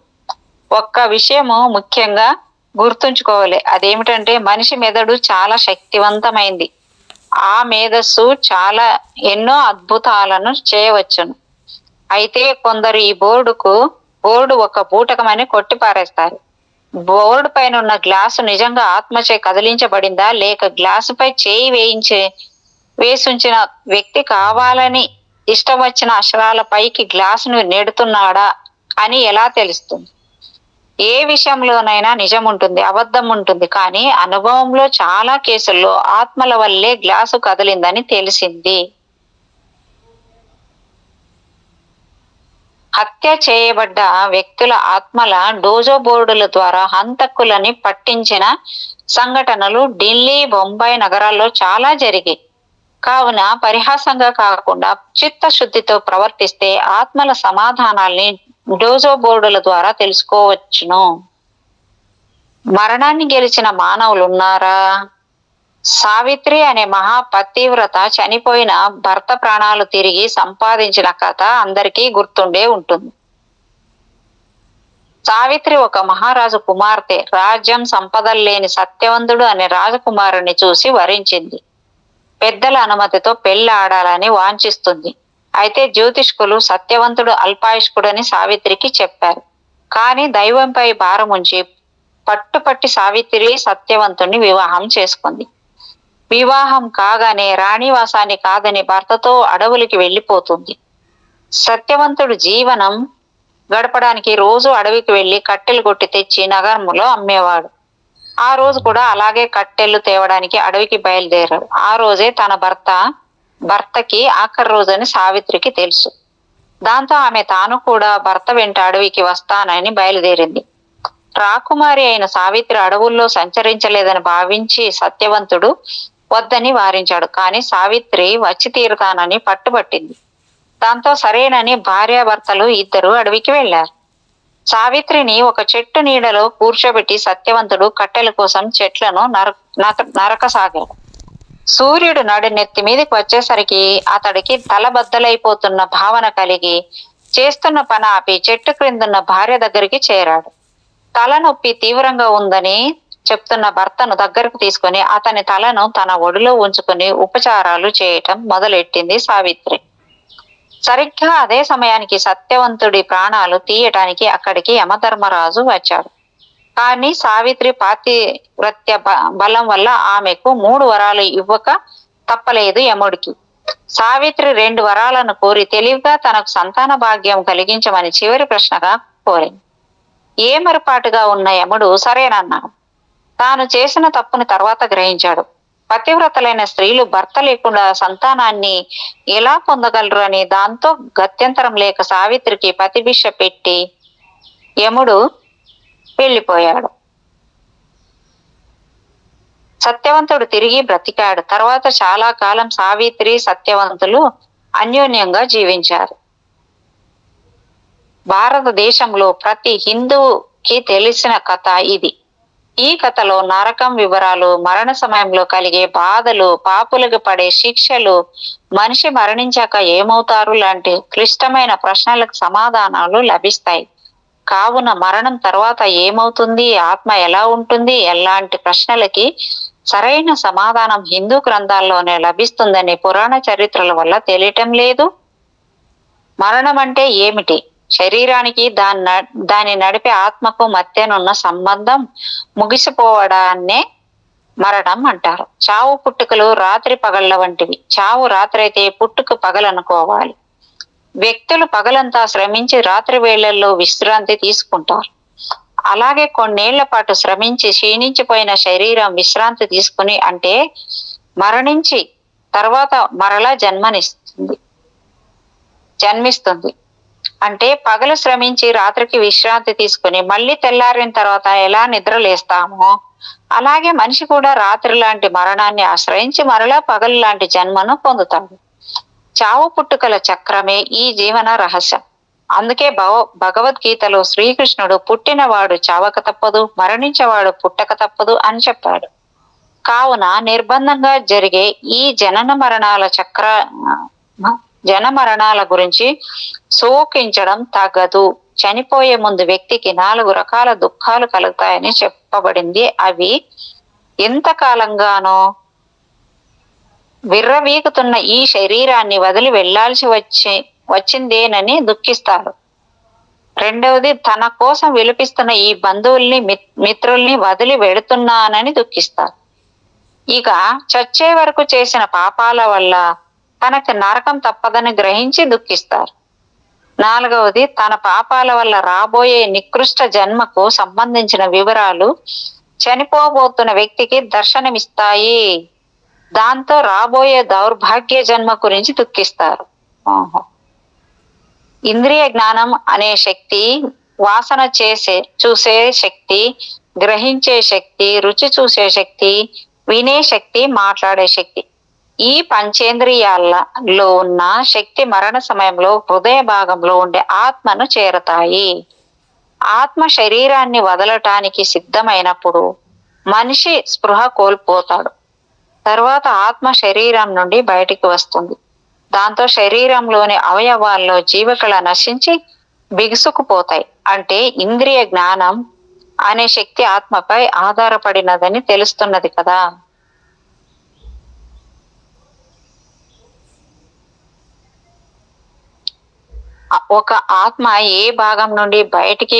ఒక్క విషయము ముఖ్యంగా గుర్తుంచుకోవాలి. అదేమిటంటే మనిషి మెదడు చాలా శక్తివంతమైంది. ఆ మేధస్సు ఎన్నో అద్భుతాలను చేయవచ్చును. అయితే కొందరు ఈ బోర్డు ఒక బూటకమని కొట్టిపారేస్తారు. బోర్డు పైన ఉన్న గ్లాసు నిజంగా ఆత్మచే కదిలించబడిందా, లేక గ్లాసుపై చేయి వేసుంచిన వ్యక్తి కావాలని ఇష్టం వచ్చిన అక్షరాల పైకి గ్లాసును నెడుతున్నాడా అని ఎలా తెలుస్తుంది? ఏ విషయంలోనైనా నిజం ఉంటుంది, అబద్ధం ఉంటుంది, కానీ అనుభవంలో చాలా కేసుల్లో ఆత్మల వల్లే గ్లాసు కదిలిందని తెలిసింది. హత్య చేయబడ్డ వ్యక్తుల ఆత్మల డోజో బోర్డుల ద్వారా హంతకులని పట్టించిన సంఘటనలు ఢిల్లీ, బొంబాయి నగరాల్లో చాలా జరిగాయి. కావున పరిహాసంగా కాకుండా చిత్తశుద్ధితో ప్రవర్తిస్తే ఆత్మల సమాధానాల్ని డోజో బోర్డుల ద్వారా తెలుసుకోవచ్చును. మరణాన్ని గెలిచిన మానవులు ఉన్నారా? సావిత్రి అనే మహాపతివ్రత చనిపోయిన భర్త ప్రాణాలు తిరిగి సంపాదించిన కథ అందరికీ గుర్తుండే ఉంటుంది. సావిత్రి ఒక మహారాజు కుమార్తె. రాజ్యం, సంపదలు లేని సత్యవంతుడు అనే రాజకుమారుని చూసి వరించింది. పెద్దల అనుమతితో పెళ్లి ఆడాలని వాంఛిస్తుంది. అయితే జ్యోతిష్కులు సత్యవంతుడు అల్పాయుష్కుడని సావిత్రికి చెప్పారు. కానీ దైవంపై భారం ఉంచి పట్టుపట్టి సావిత్రి సత్యవంతుణ్ణి వివాహం చేసుకుంది. వివాహం కాగానే రాణివాసాన్ని కాదని భర్తతో అడవులకి వెళ్ళిపోతుంది. సత్యవంతుడు జీవనం గడపడానికి రోజు అడవికి వెళ్లి కట్టెలు కొట్టి తెచ్చి నగరంలో అమ్మేవాడు. ఆ రోజు కూడా అలాగే కట్టెలు తేవడానికి అడవికి బయలుదేరాడు. ఆ రోజే తన భర్త భర్తకి ఆఖరి రోజని సావిత్రికి తెలుసు. దాంతో ఆమె తాను కూడా భర్త వెంట అడవికి వస్తానని బయలుదేరింది. రాకుమారి అయిన సావిత్రి అడవుల్లో సంచరించలేదని భావించి సత్యవంతుడు వద్దని వారించాడు. కానీ సావిత్రి వచ్చి తీరుతానని పట్టుబట్టింది. దాంతో సరేనని భార్యాభర్తలు ఇద్దరు అడవికి వెళ్లారు. సావిత్రిని ఒక చెట్టు నీడలో కూర్చోబెట్టి సత్యవంతుడు కట్టెల కోసం చెట్లను నరకసాగాడు. సూర్యుడు నడునెత్తి మీదకి వచ్చేసరికి అతడికి తలబద్దలైపోతున్న భావన కలిగి చేస్తున్న పని ఆపి చెట్టు క్రిందున్న భార్య దగ్గరికి చేరాడు. తలనొప్పి తీవ్రంగా ఉందని చెప్తున్న భర్తను దగ్గరకు తీసుకుని అతని తలను తన ఒడిలో ఉంచుకుని ఉపచారాలు చేయటం మొదలెట్టింది సావిత్రి. సరిగ్గా అదే సమయానికి సత్యవంతుడి ప్రాణాలు తీయటానికి అక్కడికి యమధర్మరాజు వచ్చాడు. కానీ సావిత్రి పాతివ్రత్య బలం వల్ల ఆమెకు 3 వరాలు ఇవ్వక తప్పలేదు యముడికి. సావిత్రి 2 వరాలను కోరి తెలివిగా తనకు సంతాన భాగ్యం కలిగించమని చివరి ప్రశ్నగా కోరింది. ఏమరపాటుగా ఉన్న యముడు సరేనన్నాడు. తాను చేసిన తప్పుని తర్వాత గ్రహించాడు. పతివ్రతలైన స్త్రీలు భర్త లేకుండా సంతానాన్ని ఎలా పొందగలరు అని దాంతో గత్యంతరం లేక సావిత్రికి పతిభిక్ష పెట్టి యముడు వెళ్ళిపోయాడు. సత్యవంతుడు తిరిగి బ్రతికాడు. తర్వాత చాలా కాలం సావిత్రి సత్యవంతులు అన్యోన్యంగా జీవించారు. భారతదేశంలో ప్రతి హిందువుకి తెలిసిన కథ ఇది. ఈ కథలో నరకం వివరాలు, మరణ సమయంలో కలిగే బాధలు, పాపులకు పడే శిక్షలు, మనిషి మరణించాక ఏమవుతారు లాంటి క్లిష్టమైన ప్రశ్నలకు సమాధానాలు లభిస్తాయి. కావున మరణం తర్వాత ఏమవుతుంది, ఆత్మ ఎలా ఉంటుంది, ఎలాంటి ప్రశ్నలకి సరైన సమాధానం హిందూ గ్రంథాల్లోనే లభిస్తుందని పురాణ చరిత్రల వల్ల తెలియటం లేదు. మరణం అంటే ఏమిటి? శరీరానికి దాన్ని నడిపే ఆత్మకు మధ్యనున్న సంబంధం ముగిసిపోవడాన్నే మరణం అంటారు. చావు పుట్టుకలు రాత్రి పగళ్ళ వంటివి. చావు రాత్రి అయితే పుట్టుక పగలనుకోవాలి. వ్యక్తులు పగలంతా శ్రమించి రాత్రి వేళల్లో విశ్రాంతి తీసుకుంటారు. అలాగే కొన్నేళ్ల పాటు శ్రమించి క్షీణించిపోయిన శరీరం విశ్రాంతి తీసుకుని అంటే మరణించి తర్వాత మరలా జన్మిస్తుంది. అంటే పగలు శ్రమించి రాత్రికి విశ్రాంతి తీసుకుని మళ్ళీ తెల్లారిన తర్వాత ఎలా నిద్రలేస్తామో అలాగే మనిషి కూడా రాత్రి లాంటి మరణాన్ని ఆశ్రయించి మరలా పగలు లాంటి జన్మను పొందుతాడు. చావు పుట్టుకల చక్రమే ఈ జీవన రహస్యం. అందుకే భగవద్గీతలో శ్రీకృష్ణుడు పుట్టినవాడు చావక తప్పదు, మరణించేవాడు పుట్టక తప్పదు అని చెప్పాడు. కావున నిర్బంధంగా జరిగే ఈ జన మరణాల గురించి శోకించడం తగదు. చనిపోయే ముందు వ్యక్తికి 4 రకాల దుఃఖాలు కలుగుతాయని చెప్పబడింది. అవి ఎంతకాలంగానో విర్రవీగుతున్న ఈ శరీరాన్ని వదిలి వెళ్లాల్సి వచ్చిందేనని దుఃఖిస్తారు. రెండవది, తన కోసం విలపిస్తున్న ఈ బంధువుల్ని మిత్రుల్ని వదిలి వెడుతున్నానని దుఃఖిస్తారు. ఇక చచ్చే వరకు చేసిన పాపాల వల్ల తనకు నరకం తప్పదని గ్రహించి దుఃఖిస్తారు. 4వది, తన పాపాల వల్ల రాబోయే నికృష్ట జన్మకు సంబంధించిన వివరాలు చనిపోబోతున్న వ్యక్తికి దర్శనమిస్తాయి. దాంతో రాబోయే దౌర్భాగ్య జన్మ గురించి దుఃఖిస్తారు. ఇంద్రియ జ్ఞానం అనే శక్తి, వాసన చూసే శక్తి, గ్రహించే శక్తి, రుచి చూసే శక్తి, వినే శక్తి, మాట్లాడే శక్తి, ఈ పంచేంద్రియాలలో ఉన్న శక్తి మరణ సమయంలో హృదయ భాగంలో ఉండే ఆత్మను చేరతాయి. ఆత్మ శరీరాన్ని వదలటానికి సిద్ధమైనప్పుడు మనిషి స్పృహ కోల్పోతాడు. తర్వాత ఆత్మ శరీరం నుండి బయటికి వస్తుంది. దాంతో శరీరంలోని అవయవాల్లో జీవకళ నశించి బిగుసుకుపోతాయి. అంటే ఇంద్రియ జ్ఞానం అనే శక్తి ఆత్మపై ఆధారపడినదని తెలుస్తున్నది కదా. ఒక ఆత్మ ఏ భాగం నుండి బయటికి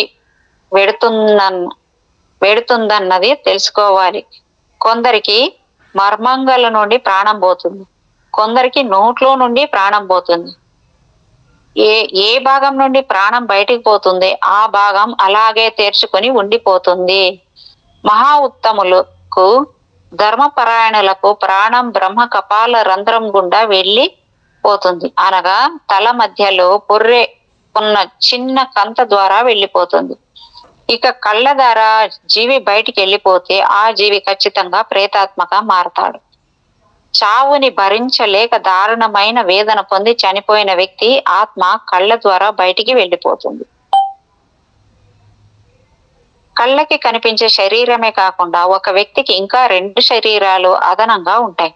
వెడుతుందన్నది తెలుసుకోవాలి. కొందరికి మర్మంగాల నుండి ప్రాణం పోతుంది, కొందరికి నోట్లో నుండి ప్రాణం పోతుంది. ఏ భాగం నుండి ప్రాణం బయటికి పోతుంది ఆ భాగం అలాగే తెరుచుకొని ఉండిపోతుంది. మహా ఉత్తములకు ధర్మపరాయణులకు ప్రాణం బ్రహ్మ కపాల రంధ్రం గుండా వెళ్ళి పోతుంది, అనగా తల మధ్యలో పొర్రె ఉన్న చిన్న కంత ద్వారా వెళ్ళిపోతుంది. ఇక కళ్ళ ద్వారా జీవి బయటికి వెళ్ళిపోతే ఆ జీవి ఖచ్చితంగా ప్రేతాత్మగా మారతాడు. చావుని భరించలేక దారుణమైన వేదన పొంది చనిపోయిన వ్యక్తి ఆత్మ కళ్ళ ద్వారా బయటికి వెళ్ళిపోతుంది. కళ్ళకి కనిపించే శరీరమే కాకుండా ఒక వ్యక్తికి ఇంకా 2 శరీరాలు అదనంగా ఉంటాయి.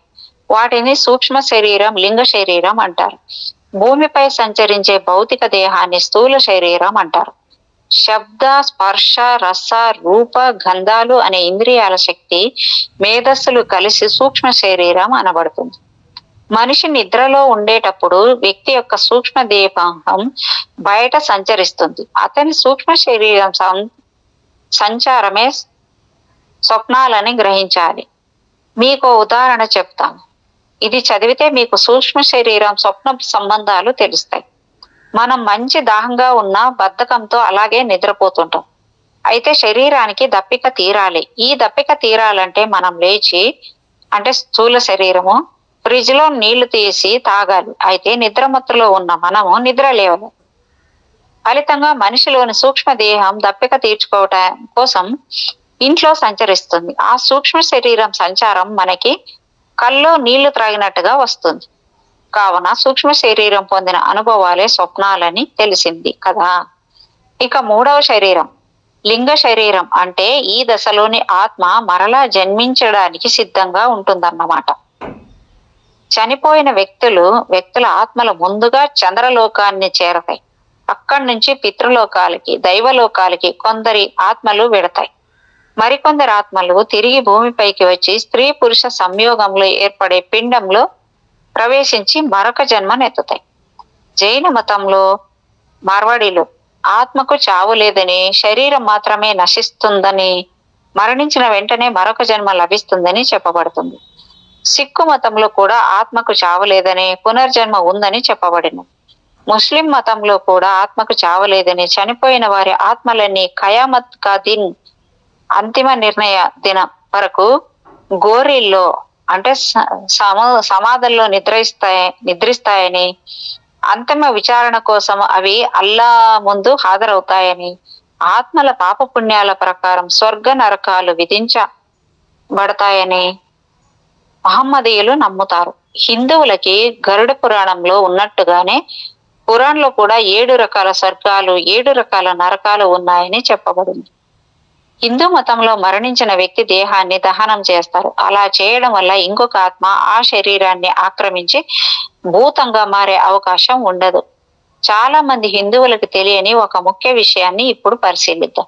వాటిని సూక్ష్మ శరీరం, లింగ శరీరం అంటారు. భూమిపై సంచరించే భౌతిక దేహాన్ని స్థూల శరీరం అంటారు. శబ్ద, స్పర్శ, రస, రూప, గంధాలు అనే ఇంద్రియాల శక్తి, మేధస్సులు కలిసి సూక్ష్మ శరీరం అనబడుతుంది. మనిషి నిద్రలో ఉండేటప్పుడు వ్యక్తి యొక్క సూక్ష్మ దేహం బయట సంచరిస్తుంది. అతని సూక్ష్మ శరీరం సంచారమే స్వప్నాలని గ్రహించాలి. మీకు ఉదాహరణ చెప్తాను. ఇది చదివితే మీకు సూక్ష్మ శరీరం స్వప్న సంబంధాలు తెలుస్తాయి. మనం మంచి దాహంగా ఉన్న బద్ధకంతో అలాగే నిద్రపోతుంటాం. అయితే శరీరానికి దప్పిక తీరాలి. ఈ దప్పిక తీరాలంటే మనం లేచి, అంటే స్థూల శరీరము, ఫ్రిడ్జ్ లో నీళ్లు తీసి తాగాలి. అయితే నిద్రమత్తులో ఉన్న మనము నిద్ర లేవాలి. ఫలితంగా మనిషిలోని సూక్ష్మ దేహం దప్పిక తీర్చుకోవటం కోసం ఇంట్లో సంచరిస్తుంది. ఆ సూక్ష్మ శరీరం సంచారం మనకి కల్లో నీళ్లు త్రాగినట్టుగా వస్తుంది. కావున సూక్ష్మ శరీరం పొందిన అనుభవాలే స్వప్నాలని తెలిసింది కదా. ఇక 3వ శరీరం లింగ శరీరం అంటే ఈ దశలోని ఆత్మ మరలా జన్మించడానికి సిద్ధంగా ఉంటుందన్నమాట. చనిపోయిన వ్యక్తుల ఆత్మలు ముందుగా చంద్రలోకాన్ని చేరతాయి. అక్కడి నుంచి పితృలోకాలకి, దైవలోకాలకి కొందరి ఆత్మలు వెడతాయి. మరికొందరు ఆత్మలు తిరిగి భూమిపైకి వచ్చి స్త్రీ పురుష సంయోగంలో ఏర్పడే పిండంలో ప్రవేశించి మరొక జన్మనెత్తుతాయి. జైన మతంలో మార్వాడీలు ఆత్మకు చావు లేదని, శరీరం మాత్రమే నశిస్తుందని, మరణించిన వెంటనే మరొక జన్మ లభిస్తుందని చెప్పబడుతుంది. సిక్కు మతంలో కూడా ఆత్మకు చావు లేదని, పునర్జన్మ ఉందని చెప్పబడింది. ముస్లిం మతంలో కూడా ఆత్మకు చావు లేదని, చనిపోయిన వారి ఆత్మలన్నీ ఖయామత్ కా దిన్, అంతిమ నిర్ణయ దినం వరకు గోరీల్లో అంటే సమాధుల్లో నిద్రిస్తాయని, అంతిమ విచారణ కోసం అవి అల్లా ముందు హాజరవుతాయని, ఆత్మల పాపపుణ్యాల ప్రకారం స్వర్గ నరకాలు విధించబడతాయని మహమ్మదీయులు నమ్ముతారు. హిందువులకి గరుడ పురాణంలో ఉన్నట్టుగానే పురాణంలో కూడా 7 రకాల స్వర్గాలు, 7 రకాల నరకాలు ఉన్నాయని చెప్పబడింది. హిందూ మతంలో మరణించిన వ్యక్తి దేహాన్ని దహనం చేస్తారు. అలా చేయడం వల్ల ఇంకొక ఆత్మ ఆ శరీరాన్ని ఆక్రమించి భూతంగా మారే అవకాశం ఉండదు. చాలా మంది హిందువులకు తెలియని ఒక ముఖ్య విషయాన్ని ఇప్పుడు పరిశీలిద్దాం.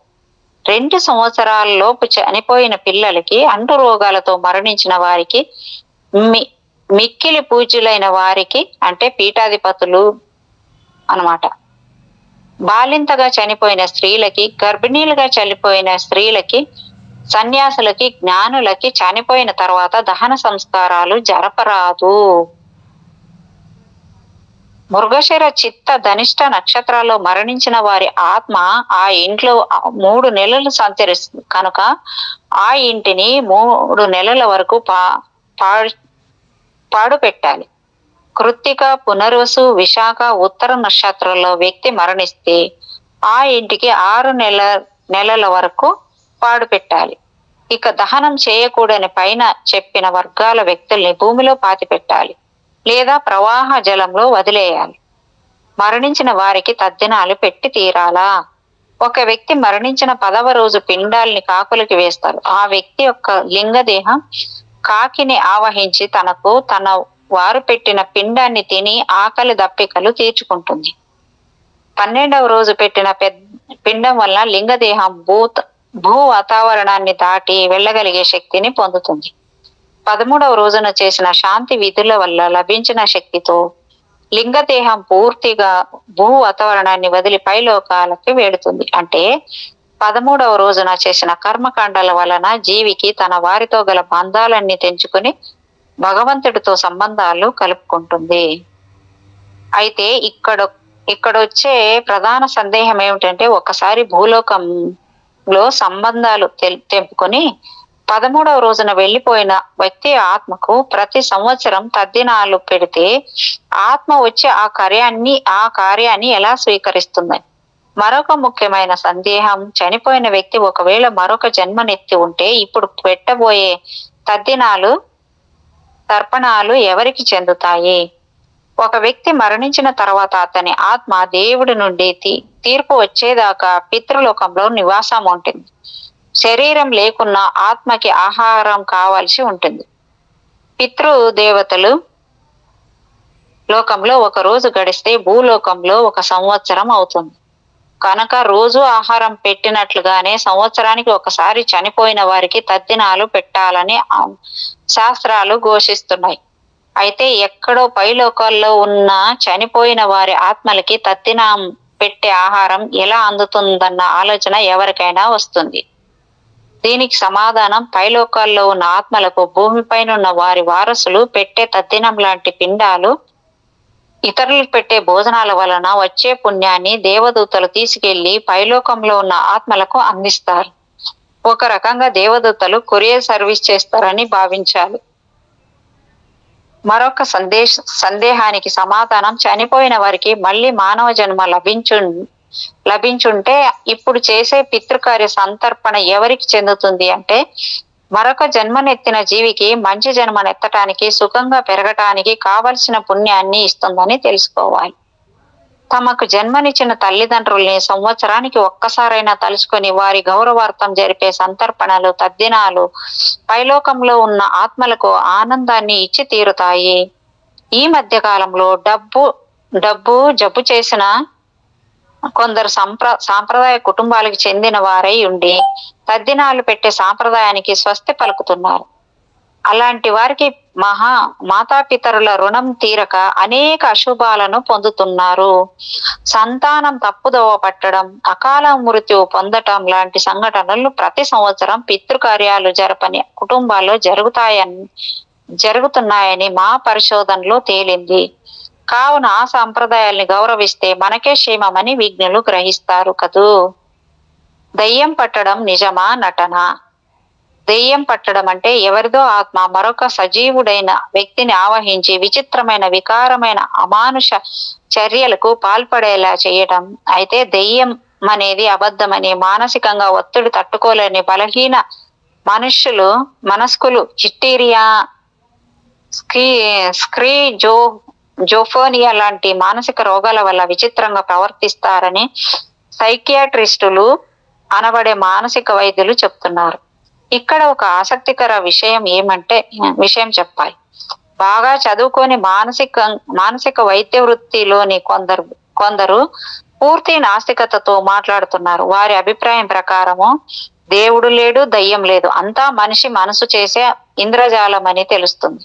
2 సంవత్సరాల లోపు చనిపోయిన పిల్లలకి, అంటు రోగాలతో మరణించిన వారికి, మిక్కిలి పూజ్యులైన వారికి అంటే పీఠాధిపతులు అన్నమాట, బాలింతగా చనిపోయిన స్త్రీలకి, గర్భిణీలుగా చనిపోయిన స్త్రీలకి, సన్యాసులకి, జ్ఞానులకి చనిపోయిన తర్వాత దహన సంస్కారాలు జరపరాదు. మృగశిర, చిత్త, ధనిష్ట నక్షత్రాల్లో మరణించిన వారి ఆత్మ ఆ ఇంట్లో 3 నెలలు సంచరిస్తుంది కనుక ఆ ఇంటిని 3 నెలల వరకు పాడు పెట్టాలి. కృత్తిక, పునర్వసు, విశాఖ, ఉత్తర నక్షత్రాల్లో వ్యక్తి మరణిస్తే ఆ ఇంటికి 6 నెలల వరకు పాడు పెట్టాలి. ఇక దహనం చేయకూడని పైన చెప్పిన వర్గాల వ్యక్తుల్ని భూమిలో పాతి పెట్టాలి లేదా ప్రవాహ జలంలో వదిలేయాలి. మరణించిన వారికి తద్దినాలు పెట్టి తీరాలా. ఒక వ్యక్తి మరణించిన 10వ రోజు పిండాల్ని కాకులకి వేస్తారు. ఆ వ్యక్తి యొక్క లింగదేహం కాకిని ఆవహించి తన వారు పెట్టిన పిండాన్ని తిని ఆకలి దప్పికలు తీర్చుకుంటుంది. 12వ రోజు పెట్టిన పిండం వల్ల లింగదేహం భూ వాతావరణాన్ని దాటి వెళ్ళగలిగే శక్తిని పొందుతుంది. 13వ రోజున చేసిన శాంతి విధుల వల్ల లభించిన శక్తితో లింగదేహం పూర్తిగా భూ వాతావరణాన్ని వదిలి పైలోకాలకి వేడుతుంది. అంటే 13వ రోజున చేసిన కర్మకాండాల వలన జీవికి తన వారితో గల బంధాలన్నీ తెంచుకుని భగవంతుడితో సంబంధాలు కలుపుకుంటుంది. అయితే ఇక్కడొచ్చే ప్రధాన సందేహం ఏమిటంటే, ఒకసారి భూలోకంలో సంబంధాలు తెంపుకొని 13వ రోజున వెళ్లిపోయిన వ్యక్తి ఆత్మకు ప్రతి సంవత్సరం తద్దినాలు పెడితే ఆత్మ వచ్చి ఆ కార్యాన్ని ఎలా స్వీకరిస్తుందని. మరొక ముఖ్యమైన సందేహం, చనిపోయిన వ్యక్తి ఒకవేళ మరొక జన్మనెత్తి ఉంటే ఇప్పుడు పెట్టబోయే తద్దినాలు తర్పణాలు ఎవరికి చెందుతాయి? ఒక వ్యక్తి మరణించిన తర్వాత అతని ఆత్మ దేవుడి నుండి తీర్పు వచ్చేదాకా పితృలోకంలో నివాసం ఉంటుంది. శరీరం లేకున్నా ఆత్మకి ఆహారం కావాల్సి ఉంటుంది. పితృదేవతలు లోకంలో ఒక రోజు గడిస్తే భూలోకంలో 1 సంవత్సరం అవుతుంది. కనుక రోజు ఆహారం పెట్టినట్లుగానే సంవత్సరానికి ఒకసారి చనిపోయిన వారికి తద్దినాలు పెట్టాలని శాస్త్రాలు ఘోషిస్తున్నాయి. అయితే ఎక్కడో పైలోకాల్లో ఉన్న చనిపోయిన వారి ఆత్మలకి తద్దినం పెట్టే ఆహారం ఎలా అందుతుందన్న ఆలోచన ఎవరికైనా వస్తుంది. దీనికి సమాధానం, పైలోకాల్లో ఉన్న ఆత్మలకు భూమిపైన ఉన్న వారి వారసులు పెట్టే తద్దినం లాంటి పిండాలు, ఇతరులకు పెట్టే భోజనాల వలన వచ్చే పుణ్యాన్ని దేవదూతలు తీసుకెళ్లి పైలోకంలో ఉన్న ఆత్మలకు అందిస్తారు. ఒక రకంగా దేవదూతలు కొరియర్ సర్వీస్ చేస్తారని భావించాలి. మరొక సందేహానికి సమాధానం, చనిపోయిన వారికి మళ్ళీ మానవ జన్మ లభించుంటే ఇప్పుడు చేసే పితృకార్య సంతర్పణ ఎవరికి చెందుతుంది అంటే, మరొక జన్మనెత్తిన జీవికి మంచి జన్మనెత్తటానికి, సుఖంగా పెరగటానికి కావలసిన పుణ్యాన్ని ఇస్తుందని తెలుసుకోవాలి. తమకు జన్మనిచ్చిన తల్లిదండ్రుల్ని సంవత్సరానికి ఒక్కసారైనా తలుచుకొని వారి గౌరవార్థం జరిపే సంతర్పణలు, తద్దినాలు పైలోకంలో ఉన్న ఆత్మలకు ఆనందాన్ని ఇచ్చి తీరుతాయి. ఈ మధ్య కాలంలో డబ్బు జబ్బు చేసిన కొందరు సాంప్రదాయ కుటుంబాలకు చెందిన వారై ఉండి తద్దినాలు పెట్టే సాంప్రదాయానికి స్వస్తి పలుకుతున్నారు. అలాంటి వారికి మాతాపితరుల రుణం తీరక అనేక అశుభాలను పొందుతున్నారు. సంతానం తప్పుదోవ పట్టడం, అకాల మృత్యు పొందటం లాంటి సంఘటనలు ప్రతి సంవత్సరం పితృకార్యాలు జరపని కుటుంబాల్లో జరుగుతున్నాయని మా పరిశోధనలో తేలింది. కావున ఆ సంప్రదాయాల్ని గౌరవిస్తే మనకే క్షేమమని విజ్ఞులు గ్రహిస్తారు కదూ. దయ్యం పట్టడం నిజమా, నటన? దెయ్యం పట్టడం అంటే ఎవరిదో ఆత్మ మరొక సజీవుడైన వ్యక్తిని ఆవహించి విచిత్రమైన, వికారమైన, అమానుష చర్యలకు పాల్పడేలా చేయటం. అయితే దెయ్యం అనేది అబద్ధమని, మానసికంగా ఒత్తిడి తట్టుకోలేని బలహీన మనస్కులు హిస్టీరియా, జోఫోనియా లాంటి మానసిక రోగాల వల్ల విచిత్రంగా ప్రవర్తిస్తారని సైకియాట్రిస్టులు అనబడే మానసిక వైద్యులు చెప్తున్నారు. ఇక్కడ ఒక ఆసక్తికర విషయం చెప్పాలి. బాగా చదువుకొని మానసిక వైద్య వృత్తిలోని కొందరు పూర్తి నాస్తికతతో మాట్లాడుతున్నారు. వారి అభిప్రాయం ప్రకారము దేవుడు లేడు, దయ్యం లేదు, అంతా మనిషి మనసు చేసే ఇంద్రజాలం అని తెలుస్తుంది.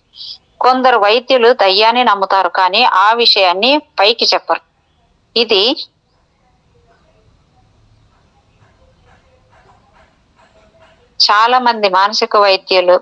కొందరు వైద్యులు దయ్యాన్ని నమ్ముతారు, కానీ ఆ విషయాన్ని పైకి చెప్పరు. ఇది చాలా మంది మానసిక వైద్యులు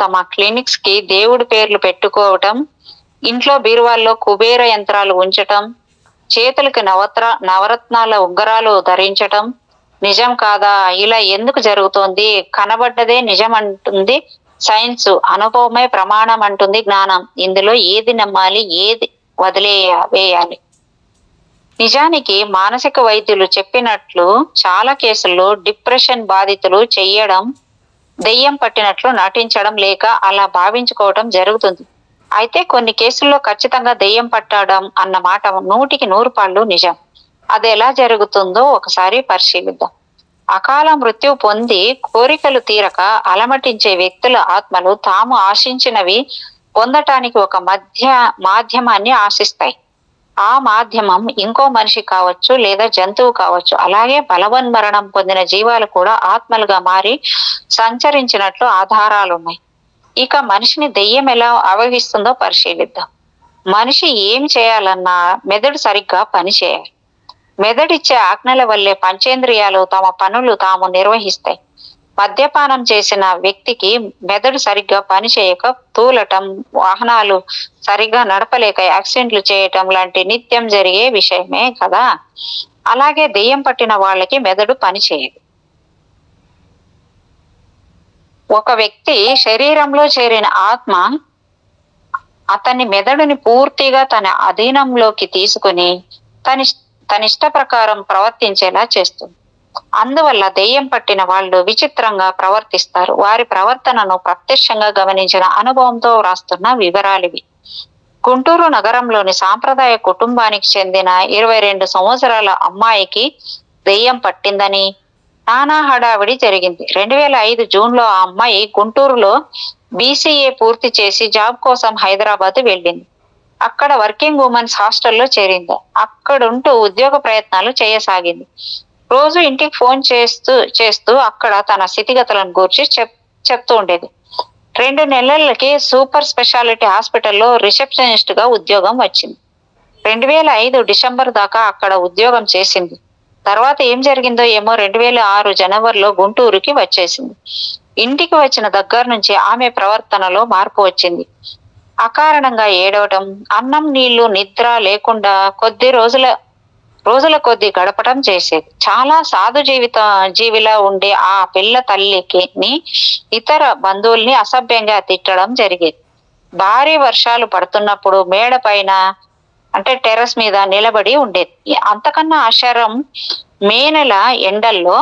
తమ క్లినిక్స్ కి దేవుడి పేర్లు పెట్టుకోవటం, ఇంట్లో బీరువాల్లో కుబేర యంత్రాలు ఉంచటం, చేతులకి నవరత్నాల ఉంగరాలు ధరించటం నిజం కాదా? ఇలా ఎందుకు జరుగుతోంది? కనబడ్డదే నిజం అంటుంది సైన్స్, అనుభవమే ప్రమాణం అంటుంది జ్ఞానం. ఇందులో ఏది నమ్మాలి, ఏది వేయాలి? నిజానికి మానసిక వైద్యులు చెప్పినట్లు చాలా కేసుల్లో డిప్రెషన్ బాధితులు దెయ్యం పట్టినట్లు నటించడం లేక అలా భావించుకోవడం జరుగుతుంది. అయితే కొన్ని కేసుల్లో ఖచ్చితంగా దెయ్యం పట్టడం అన్న మాట 100% నిజం. అది ఎలా జరుగుతుందో ఒకసారి పరిశీలిద్దాం. అకాల మృత్యు పొంది కోరికలు తీరక అలమటించే వ్యక్తుల ఆత్మలు తాము ఆశించినవి పొందటానికి ఒక మాధ్యమాన్ని ఆశిస్తాయి. ఆ మాధ్యమం ఇంకో మనిషి కావచ్చు, లేదా జంతువు కావచ్చు. అలాగే బలవన్మరణం పొందిన జీవాలు కూడా ఆత్మలుగా మారి సంచరించినట్లు ఆధారాలున్నాయి. ఇక మనిషిని దెయ్యం ఎలా ఆవహిస్తుందో పరిశీలిద్దాం. మనిషి ఏం చేయాలన్నా మెదడు సరిగ్గా పనిచేయాలి. మెదడిచ్చే ఆజ్ఞల వల్లే పంచేంద్రియాలు తమ పనులు తాము నిర్వహిస్తాయి. మద్యపానం చేసిన వ్యక్తికి మెదడు సరిగ్గా పనిచేయక తూలటం, వాహనాలు సరిగ్గా నడపలేక యాక్సిడెంట్లు చేయటం లాంటి నిత్యం జరిగే విషయమే కదా. అలాగే దెయ్యం పట్టిన వాళ్ళకి మెదడు పనిచేయదు. ఒక వ్యక్తి శరీరంలో చేరిన ఆత్మ అతని మెదడుని పూర్తిగా తన అధీనంలోకి తీసుకుని తన ఇష్ట ప్రకారం ప్రవర్తించేలా చేస్తుంది. అందువల్ల దెయ్యం పట్టిన వాళ్ళు విచిత్రంగా ప్రవర్తిస్తారు. వారి ప్రవర్తనను ప్రత్యక్షంగా గమనించిన అనుభవంతో వ్రాస్తున్న వివరాలివి. గుంటూరు నగరంలోని సాంప్రదాయ కుటుంబానికి చెందిన 22 సంవత్సరాల అమ్మాయికి దెయ్యం పట్టిందని నానా హడావిడి జరిగింది. 2005 జూన్లో ఆ అమ్మాయి గుంటూరులో BCA పూర్తి చేసి జాబ్ కోసం హైదరాబాద్ వెళ్ళింది. అక్కడ వర్కింగ్ ఉమెన్స్ హాస్టల్లో చేరింది. అక్కడుంటూ ఉద్యోగ ప్రయత్నాలు చేయసాగింది. రోజు ఇంటికి ఫోన్ చేస్తూ అక్కడ తన స్థితిగతులను గురించి చెప్తూ ఉండేది. 2 నెలలకి సూపర్ స్పెషాలిటీ హాస్పిటల్లో రిసెప్షనిస్ట్ గా ఉద్యోగం వచ్చింది. 2005 డిసెంబర్ దాకా అక్కడ ఉద్యోగం చేసింది. తర్వాత ఏం జరిగిందో ఏమో 2006 జనవరిలో గుంటూరుకి వచ్చేసింది. ఇంటికి వచ్చిన దగ్గర నుంచి ఆమె ప్రవర్తనలో మార్పు వచ్చింది. అకారణంగా ఏడవటం, అన్నం నీళ్లు నిద్ర లేకుండా రోజుల కొద్ది గడపటం చేసేది. చాలా సాధు జీవిలా ఉండే ఆ పిల్ల తల్లికి ఇతర బంధువుల్ని అసభ్యంగా తిట్టడం జరిగేది. భారీ వర్షాలు పడుతున్నప్పుడు మేడ పైన అంటే టెర్రస్ మీద నిలబడి ఉండేది. అంతకన్నా ఆశ్చర్యం, మే నెల ఎండల్లో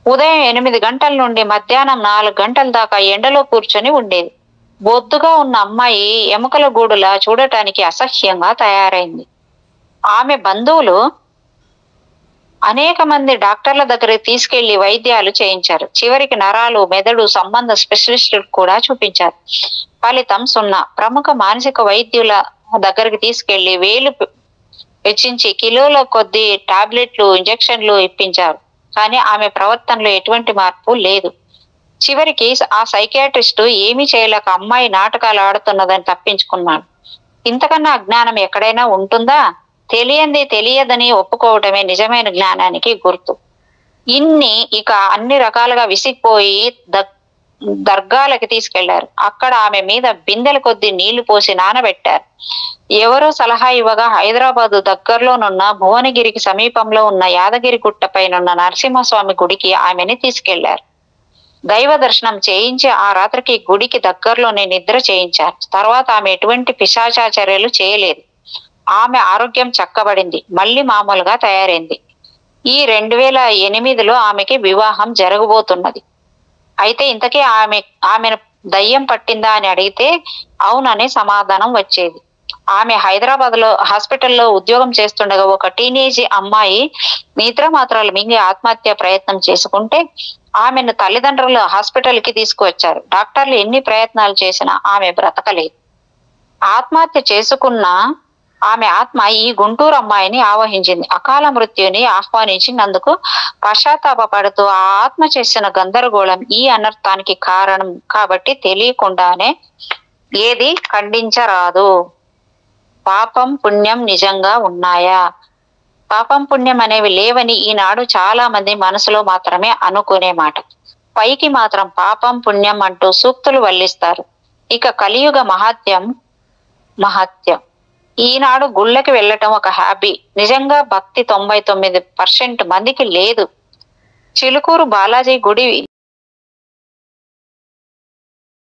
ఉదయం 8 గంటల నుండి మధ్యాహ్నం 4 గంటల దాకా ఎండలో కూర్చొని ఉండేది. బొద్దుగా ఉన్న అమ్మాయి ఎముకల గూడులా చూడటానికి అసహ్యంగా తయారైంది. ఆమె బంధువులు అనేక మంది డాక్టర్ల దగ్గరికి తీసుకెళ్లి వైద్యాలు చేయించారు. చివరికి నరాలు, మెదడు సంబంధ స్పెషలిస్టులు కూడా చూపించారు. ఫలితం 0. ప్రముఖ మానసిక వైద్యుల దగ్గరికి తీసుకెళ్లి వేలు వెచ్చించి కిలోల కొద్ది టాబ్లెట్లు, ఇంజెక్షన్లు ఇప్పించారు. కానీ ఆమె ప్రవర్తనలో ఎటువంటి మార్పు లేదు. చివరికి ఆ సైకియాట్రిస్టు ఏమీ చేయలేక అమ్మాయి నాటకాలు ఆడుతున్నదని తప్పించుకున్నాడు. ఇంతకన్నా అజ్ఞానం ఎక్కడైనా ఉంటుందా? తెలియదని ఒప్పుకోవటమే నిజమైన జ్ఞానానికి గుర్తు. ఇక అన్ని రకాలుగా విసిగిపోయి దర్గాలకి తీసుకెళ్లారు. అక్కడ ఆమె మీద బిందెల కొద్ది నీళ్లు పోసి నానబెట్టారు. ఎవరో సలహా ఇవ్వగా హైదరాబాదు దగ్గరలోనున్న భువనగిరికి సమీపంలో ఉన్న యాదగిరి గుట్టపైనున్న నరసింహస్వామి గుడికి ఆమెని తీసుకెళ్లారు. దైవ దర్శనం చేయించి ఆ రాత్రికి గుడికి దగ్గరలోనే నిద్ర చేయించారు. తర్వాత ఆమె ఎటువంటి పిశాచాచర్యలు చేయలేదు. ఆమె ఆరోగ్యం చక్కబడింది, మళ్ళీ మామూలుగా తయారైంది. ఈ 2008లో ఆమెకి వివాహం జరగబోతున్నది. అయితే ఇంతకీ ఆమెను దయ్యం పట్టిందా అని అడిగితే అవుననే సమాధానం వచ్చేది. ఆమె హైదరాబాద్ లో హాస్పిటల్లో ఉద్యోగం చేస్తుండగా ఒక టీనేజ్ అమ్మాయి నిద్ర మాత్రలు మింగి ఆత్మహత్య ప్రయత్నం చేసుకుంటే ఆమెను తల్లిదండ్రులు హాస్పిటల్ కి తీసుకువచ్చారు. డాక్టర్లు ఎన్ని ప్రయత్నాలు చేసినా ఆమె బ్రతకలేదు. ఆత్మహత్య చేసుకున్న ఆమె ఆత్మ ఈ గుంటూరు అమ్మాయిని ఆవహించింది. అకాల మృత్యుని ఆహ్వానించినందుకు పశ్చాత్తాపడుతూ ఆ ఆత్మ చేసిన గందరగోళం ఈ అనర్థానికి కారణం కాబట్టి తెలియకుండానే ఏది ఖండించరాదు. పాపం పుణ్యం నిజంగా ఉన్నాయా? పాపం పుణ్యం అనేవి లేవని ఈనాడు చాలా మంది మనసులో మాత్రమే అనుకునే మాట. పైకి మాత్రం పాపం పుణ్యం అంటూ సూక్తులు వల్లిస్తారు. ఇక కలియుగ మహత్యం. ఈనాడు గుళ్ళకి వెళ్ళటం ఒక హాబీ. నిజంగా భక్తి 99% మందికి లేదు. చిలుకూరు బాలాజీ గుడి